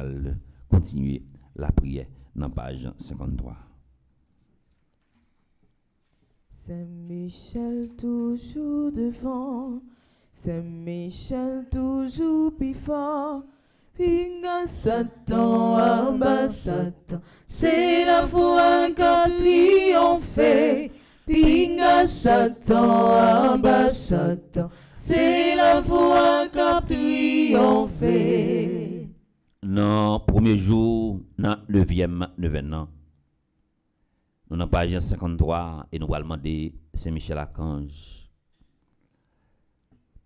continuer la prière dans la page 53. Saint-Michel toujours devant, Saint-Michel toujours plus fort, Pinga Satan, Abba Satan, c'est la foi qui a triomphé. Pinga Satan, Abba Satan, c'est la foi qui a triomphé. Dans le premier jour, dans le 9e, nous avons page 53 et nous allons demander Saint-Michel-Archange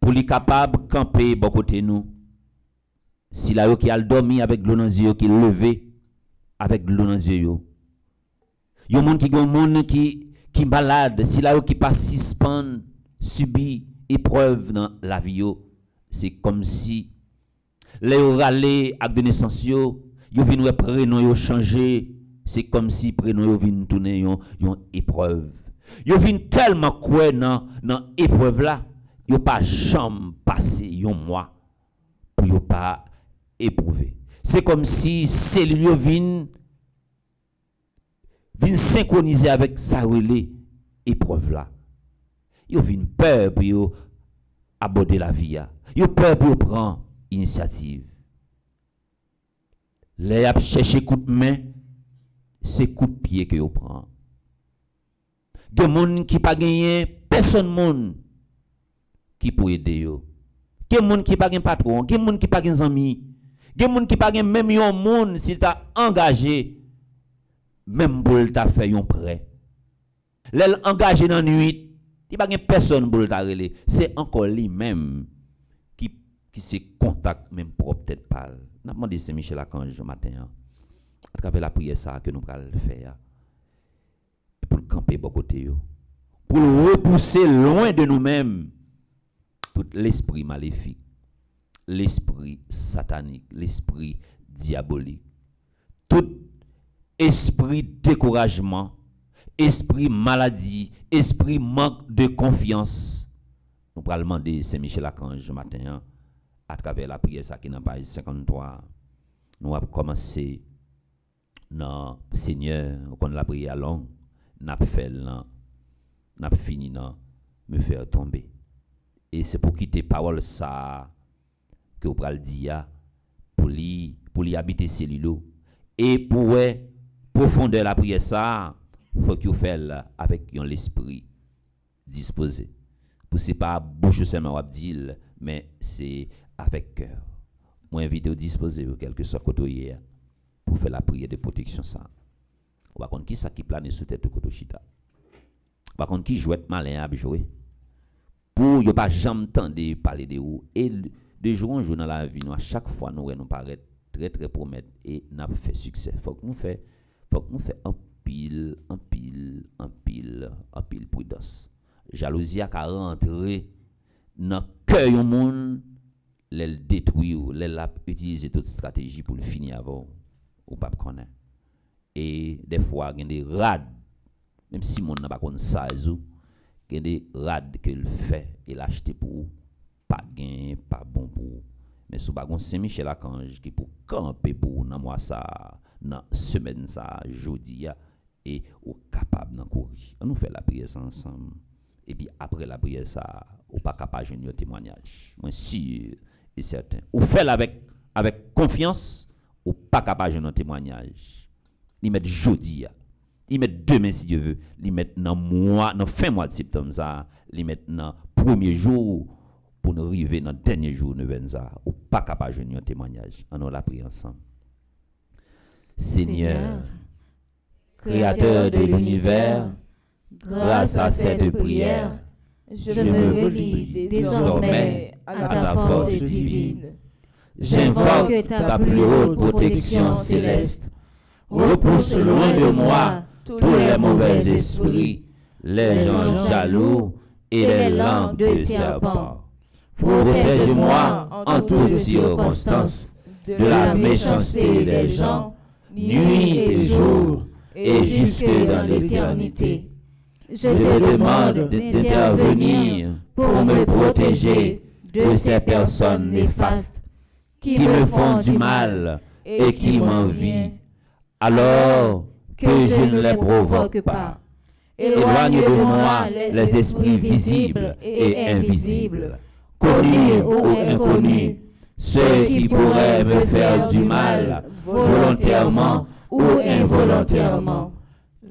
pour lui capable de camper bon côté nous. Si là qui a dormi avec l'eau dans les yeux, qui levé avec l'eau dans les yeux. Il y a un monde qui malade, si là qui pas suspend, subit épreuve dans la vie, c'est comme si les râler avec de naissance yo viennent prénom yo changer, c'est comme si prénom yo viennent tourner yon épreuve. Yo viennent tellement quoi dans épreuve là, yo pas jamais passé yon mois pour yo pas éprouver. C'est comme si cellule yo viennent synchroniser avec ça relé épreuve là. Yo viennent peur pour yo aborder la vie. Ils ont peur pour prendre initiative. Les a cherché coup de main, c'est coup de pied que vous prend. Des gens qui pas gagné, personne monde qui peut aider yo. Des gens qui pas gagné patron, des gens qui pas gagné amis, des gens qui pas gagné même un monde s'il t'a engagé même pour t'a fait un prêt. L'elle engagé dans nuit, il pas gagné personne pour t'a relé, c'est encore lui-même qui se contact même propre tête pâle. N'a demandé Saint Michel Archange matin à travers la prière ça que nous allons faire pour camper bon côté pour repousser loin de nous-mêmes tout l'esprit maléfique, l'esprit satanique, l'esprit diabolique, tout esprit découragement, esprit maladie, esprit manque de confiance. Nous allons demander Saint Michel Archange matin à travers la prière ça qui dans page 53. Nous avons commencé dans Seigneur, quand la prière longue, n'a fait là, n'a fini là, me faire tomber. Et c'est pour quitter parole ça que vous pral dire pour lui habiter celui-là et pour profondeur la prière ça, faut que vous fassiez avec l'esprit disposé. Pour c'est pas bouche seulement dire mais c'est avec cœur. Moi invite à disposer quel que soit côté pour faire la prière de protection ça. Par contre qui ça qui plane sous tête côté chita. Par contre qui jouette malin à jouer. Pour yo pas jamais tendre parler de ou et de jour en jour dans la vie nous à chaque fois nous paraît très très promettre et n'a fait succès. Faut que nous fait un pile prudence. Jalousie a rentrer dans cœur du monde, les détruire, les utiliser toute stratégie pour le finir avant ou pas connaître. Et des fois il y a des rades même si monde n'a pas connaît ça il y a des rades qu'il fait et l'acheter pour pas gain pas bon pour mais sous bagon Saint Michel Archange qui pour camper pour dans mois ça dans semaine ça jeudi et ou capable d'en courir. On nous fait la prière ensemble et puis après la prière ça ou pas capable de joindre témoignage. Moi sûr et certain. Ou fait avec confiance ou pas capable de joindre témoignage. Il met jeudi, il met demain si Dieu veut, il met dans mois, dans fin mois de septembre ça, il met dans premier jour pour nous arriver dans dernier jour de ça ou pas capable de joindre témoignage. On la prière ensemble. Seigneur, Créateur de l'univers, grâce à cette prière, je me relie désormais à ta force divine. J'invoque ta plus haute protection céleste. Repousse loin de moi tous les mauvais esprits, les gens jaloux et les langues de serpent. Protège-moi en toutes circonstances de la méchanceté des gens, nuit et jour, et jusque dans l'éternité. Je te demande d'intervenir pour me protéger de ces personnes néfastes qui me font du mal et qui m'envient, alors que je ne les provoque pas. Éloigne de moi les esprits visibles et invisibles, connus ou inconnus, ceux qui pourraient me faire du mal volontairement ou involontairement.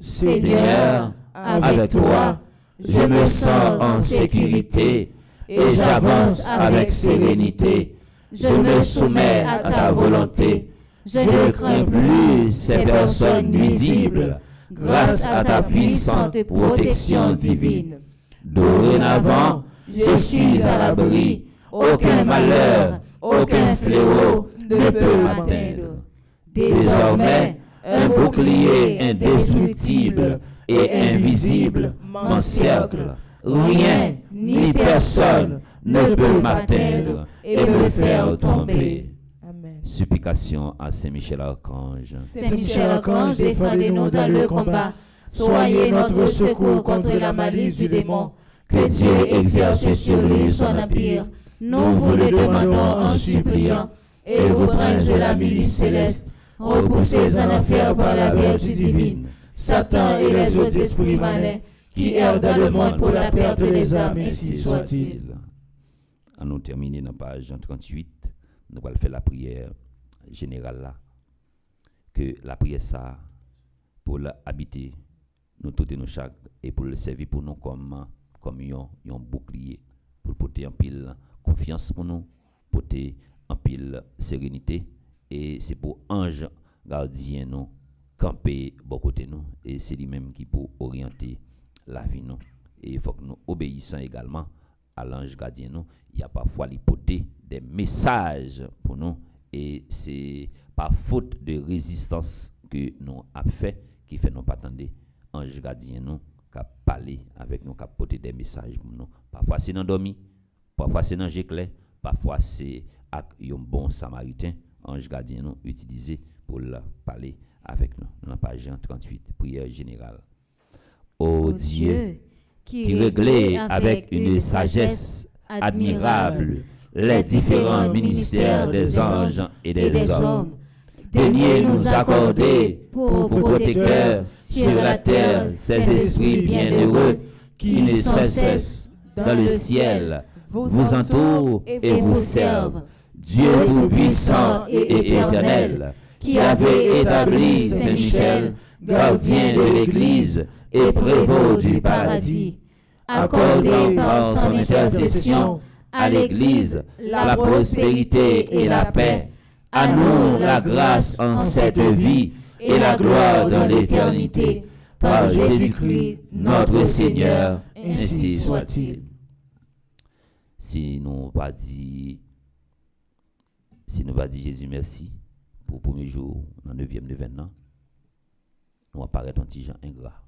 Seigneur, avec toi, je me sens en sécurité et j'avance avec sérénité. Je me soumets à ta volonté. Je ne crains plus ces personnes nuisibles grâce à ta puissante protection divine. Dorénavant, je suis à l'abri. Aucun malheur, aucun fléau ne peut m'atteindre. Désormais, un bouclier indestructible et invisible m'encercle. Rien ni personne ne peut m'atteindre et me faire tomber. Amen. Supplication à Saint Michel Archange. Saint Michel Archange, défendez-nous dans le combat. Soyez notre secours contre la malice du démon. Que Dieu exerce sur lui son empire. Nous vous le demandons en suppliant. Et vous, princes de la milice céleste, repoussez en enfer par la vertu divine Satan et les autres esprits malins qui errent dans le monde pour la perte des âmes, ainsi soit-il. à nous terminer dans la page 38, nous allons faire la prière générale là. Que la prière ça, pour l'habiter, nous tous et nous chaque, et pour le servir pour nous comme un bouclier, pour porter en pile confiance pour nous, porter en pile sérénité, et c'est pour ange gardien nous, camper bon côté nous, et c'est lui-même qui peut orienter la vie nous. Et il faut que nous obéissons également à l'ange gardien nous. Il y a parfois l'hypothèse des messages pour nous, et c'est par faute de résistance que nous avons fait qui fait nous pas attendre ange gardien nous qui parler avec nous, qui porter des messages pour nous. Parfois c'est dans dormi, parfois c'est dans géclé, parfois c'est un bon samaritain ange gardien nous utilisé pour parler avec nous. Dans la page 38, prière générale. Ô Dieu, qui réglait avec une sagesse admirable les différents ministères des anges et des hommes, daignez nous accorder pour protecteurs sur la terre ces esprits bienheureux qui ne cessent dans le ciel, vous entourent et vous servent. Dieu tout-puissant et éternel, qui avait établi Saint-Michel, gardien de l'Église et prévôt du paradis, accordez par son intercession à l'Église la prospérité et la paix, à nous la grâce en cette vie et la gloire dans l'éternité, par Jésus-Christ notre Seigneur, ainsi soit-il. Si nous pas dit Jésus merci pour le premier jour, dans le 9e événement, nous apparaît un petit gens ingrat.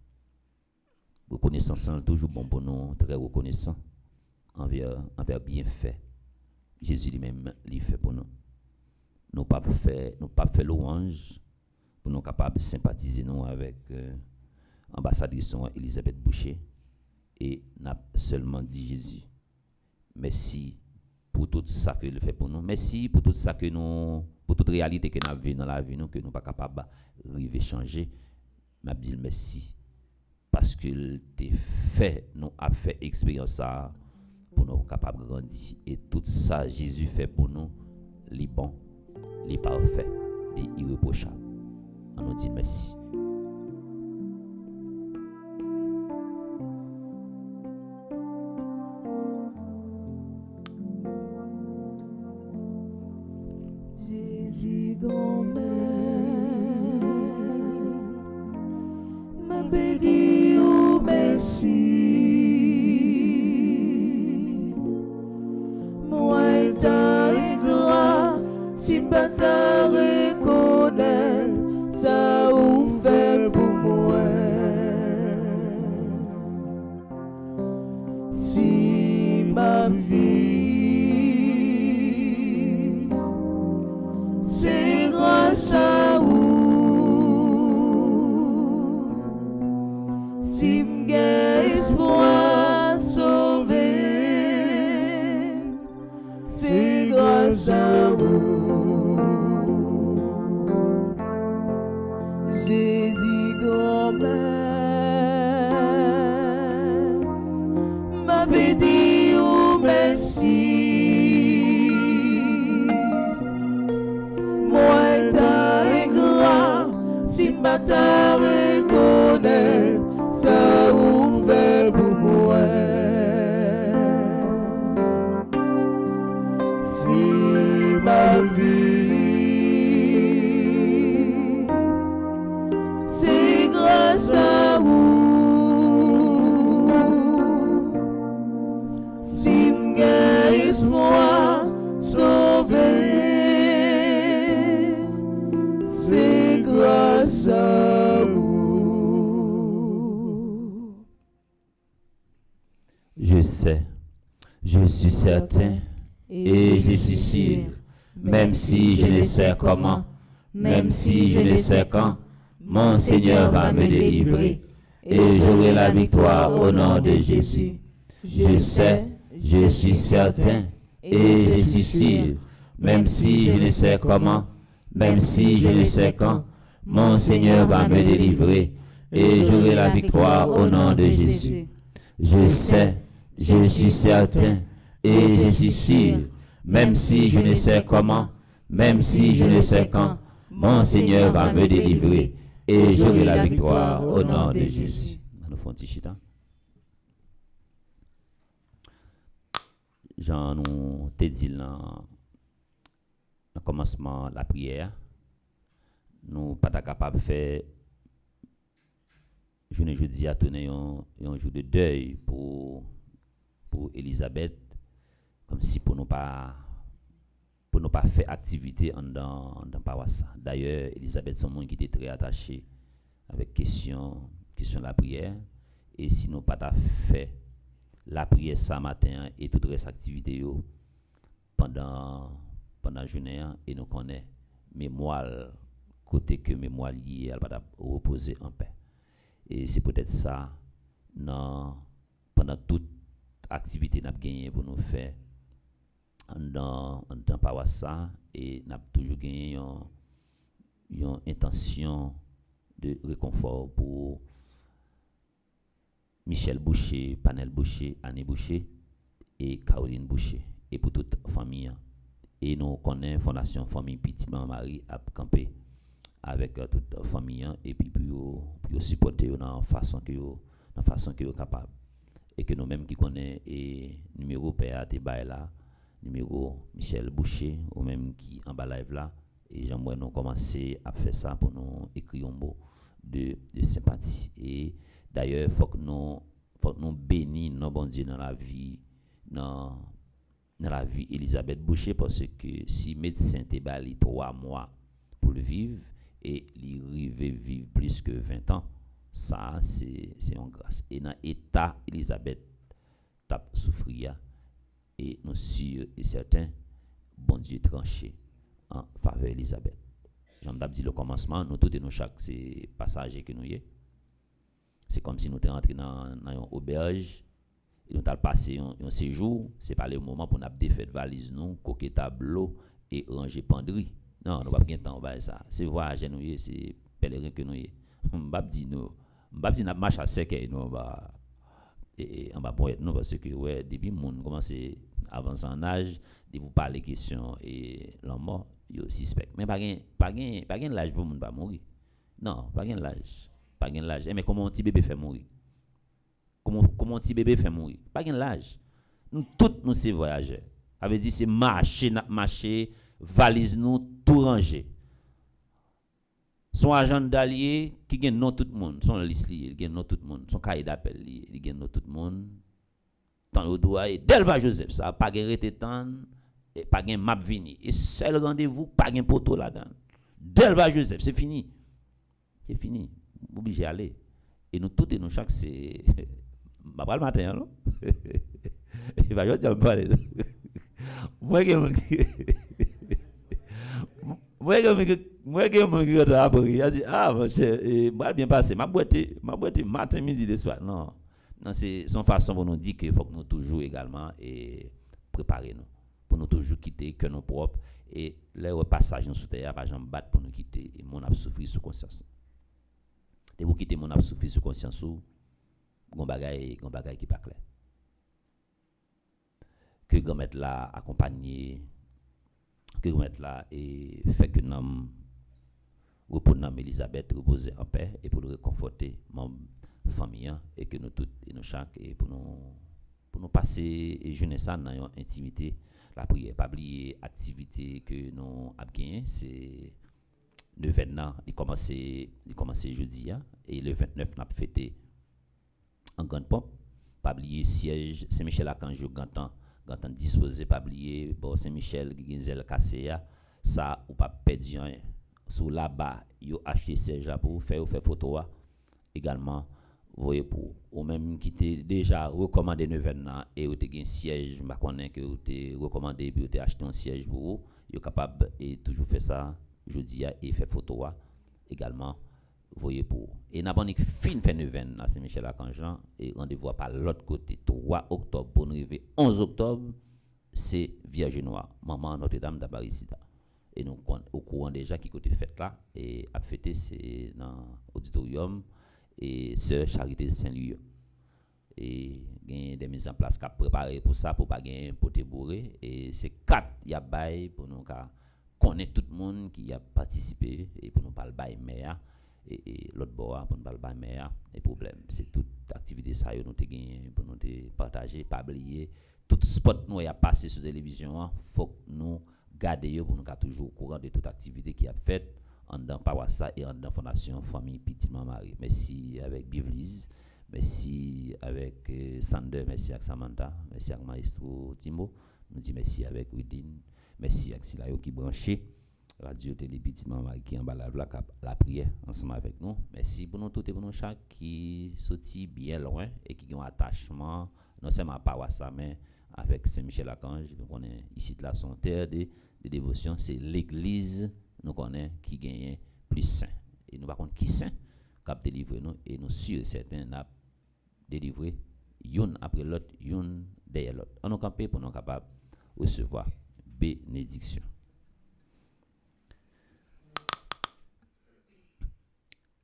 Reconnaissance toujours bon pour nous, très reconnaissant envers bienfait. Jésus lui-même lui fait pour nous. Nous pas fait louange pour nous capables de sympathiser nous avec ambassadrice Elisabeth Boucher, et n'a seulement dit Jésus merci pour tout ça qu'il fait pour nous. Merci pour tout ça pour toute réalité que nous avons dans la vie, nous, que nous ne sommes pas capables de changer. M'a dit merci parce qu'il nous a fait expérience ça pour nous capables de grandir. Et tout ça Jésus fait pour nous, les bons, les parfaits, les irréprochables. On nous dit merci. Jésus grand-mère, m'a béni ou merci. Moi ta gloire, si pas ta reconnaître, ça ou fait pour moi. Si ma vie c'est grâce à vous, si m'gain espoir sauvé, c'est grâce à vous. Jésus grand-mère, m'a béni ou merci. Ta reconnaître, ça ou fait pour moi. Si ma vie c'est grâce à vous, si m'gain espoir sauvé, c'est grâce à vous. Je sais, je suis certain et je suis sûr, même si je ne sais comment, même si je ne sais quand, mon Seigneur va me délivrer et j'aurai la victoire au nom de Jésus. Je sais, je suis certain et je suis sûr, même si je ne sais comment, même si je ne sais quand, mon Seigneur va me délivrer et j'aurai la victoire au nom de Jésus. Je sais, je suis certain Et je suis sûr, même si je ne sais comment, même si je ne sais quand, mon Seigneur va me délivrer et j'aurai la victoire au nom de Jésus. Nous faisons un petit chita. Jean nous te dit dans le commencement de la prière, nous pas capable de faire jeudi à tenir un jour de deuil pour Elisabeth, comme si pour nous pas faire activité dans paroisse. D'ailleurs, Elisabeth c'est un monde qui était très attaché avec question de la prière, et si nous pas fait la prière ce matin et toute reste activité pendant la journée, et nous connaît mémoire côté que mémoire liée elle va reposer en paix. Et c'est peut-être ça pendant toute activité n'a gagné pour nous faire dans paroisse, et n'a toujours gagné une intention de réconfort pour Michel Boucher, Panel Boucher, Annie Boucher et Caroline Boucher, et pour toute famille. Et nous connaissons Fondation Famille Petite Maman Marie à camper avec toute la famille, et puis pour supporter dans la façon que vous capable, et que nous-mêmes qui connaissons et numéro PA Teba là, numéro Michel Boucher ou même qui en bas live là, et j'aimerais nous commencer à faire ça pour nous écrire un mot de sympathie. Et d'ailleurs faut que nous bénir nos bon Dieu dans la vie Elisabeth Boucher, parce que si médecin te bali 3 mois pour le vivre et il arrive vivre plus que 20 ans, ça c'est une grâce. Et dans l'état Elisabeth t'a souffrir, et nous sûrs et certains, bon Dieu tranché en faveur Elisabeth. J'en ai dit le commencement, nous tous et nous chaque c'est passager que nous y est. C'est comme si nous étions rentrés dans une auberge et nous avons passé un séjour. Ce n'est pas le moment pour nous défaire valise, nous, coquer tableau et ranger penderie. Non, nous n'avons pas de temps pour ça. C'est voyage, nous, c'est pèlerin que nous y est. On va dire nous marche à sec et nous on va pour être nous, parce que ouais, depuis monde commence à avancer en âge, de vous parler question et l'homme yo suspect. Mais pas gain l'âge pour monde pas mourir. Non, pas gain l'âge. Pas gain l'âge. Mais comment un petit bébé fait mourir? Comment un petit bébé fait mourir? Pas gain l'âge. Nous tous nous c'est voyageurs. Avait dit c'est marcher, valise nous tout ranger. Son agent d'allié qui gagne non tout le monde, son liste il gagne non tout le monde, son cahier d'appel il gagne non tout le monde. Tant au doigt et Delva Joseph ça pas gain rete temps et pas gain map vini et seul rendez-vous pas gain poteau là-dedans. Delva Joseph c'est fini. C'est fini. Obligé aller. Et nous tous et nous chaque c'est pas le matin non. Il va dire parler. Moi que mon qui a appris, il a dit mon cher, va bien passer, ma boîte matin midi le soir. Non, c'est son façon pour nous dire qu'il faut que nous toujours également et préparer nous pour nous toujours quitter que nos propres et les passages nous sous terre pas jamais battre pour nous quitter et mon a souffrir sous conscience. Et vous quitter mon a souffrir sous conscience ou gon bagay qui pas clair. Que grand mettre là accompagner que mettre là et fait que nous pour nous Elisabeth reposer en paix et pour le réconforter mon famille et que nous toutes et nous chaque et pour nous passer et jeunesse ça dans une intimité la prière pas oublier activité que nous a gagné c'est le 29 il commence jeudi et le 29 n'a fêté en grande pompe pas oublier siège Saint-Michel Archange Gantan disposé pas oublier bon Saint-Michel Ginzel Kasséa ça ou pas perdre rien sous là-bas yo acheté siège pour faire photo également voyez pour ou même qui était déjà recommandé événement et ou te gain siège m'a connait que ou te recommandé puis ou te acheté un siège pour vous yo capable et toujours faire ça jeudi et faire photo également voyez pour et n'a pas ni fin fait événement à Saint-Michel Archange et rendez-vous par l'autre côté 3 octobre pour nous arriver 11 octobre c'est Vierge Noire maman Notre-Dame d'Abarisita et nous au courant déjà qui côté fête là et à fêter c'est dans auditorium et sœur Charité Saint-Louis et gain des mises en place qu'a préparé pour ça pour pas gagner pour te bourrer et c'est 4 y a bail pour nous connaître tout le monde qui a participé et pour nous pas le bail meilleur et l'autre bois pour nous pas le bail meilleur et problème c'est toute activité ça nous te gagner pour nous te partager pas oublier tout spot nous y a passé sur télévision faut que nous garder pour nous toujours au courant de toute activité qui a faite en dans Pawassa et en dans Fondation Famille Petite Marie. Merci avec Bivlis, merci avec Sander, merci avec Samantha, merci avec Maestro Timo, nous dit merci avec Widin, merci avec Silayo qui branché Radio Télé Petite Marie qui en bas la prière ensemble avec nous. Merci pour nous tous et pour nous chaque qui sorti bien loin et qui ont un attachement non seulement à Pawassa mais avec Saint-Michel-Archange. On est ici de la son terre de dévotion, c'est l'église nous connaît qui gagne plus saint et nous par contre qui saint cap délivrer nous et nous sûr certains n'a délivré une après l'autre une derrière l'autre on nous camper pour nous capable recevoir bénédiction.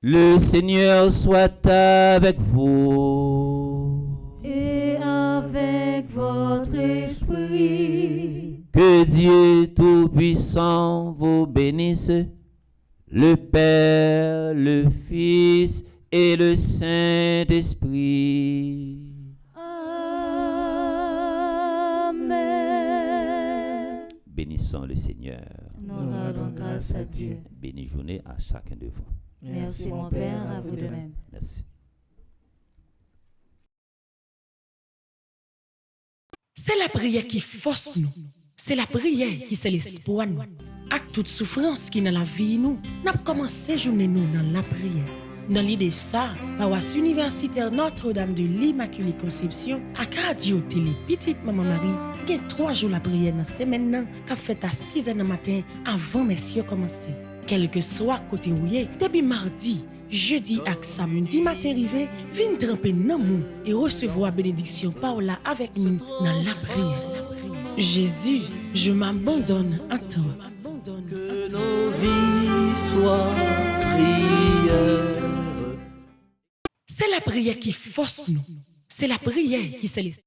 Le Seigneur soit avec vous et avec votre esprit. Que Dieu Tout-Puissant vous bénisse, le Père, le Fils et le Saint-Esprit. Amen. Bénissons le Seigneur. Nous rendons grâce à Dieu. Bénie journée à chacun de vous. Merci mon Père, à vous de même. Merci. C'est la prière qui force nous. C'est la prière qui c'est l'espoir nous. Avec toute souffrance qui dans la vie nous, n'a commencé journée nous dans la prière. Dans l'idée ça, paroisse universitaire Notre-Dame de l'Immaculée Conception, à Radio Télé Petite Maman Marie, qui est 3 jours la prière dans la semaine, qui a fait à 6h du matin avant messieurs commencer. Quel que soit côté où y est, depuis mardi, jeudi et samedi matin arrivé, viens tremper dans nous et recevoir bénédiction Paola avec nous dans la prière. Jésus, je m'abandonne à toi. Que nos vies soient prières. C'est la prière qui force nous. C'est la prière qui céleste.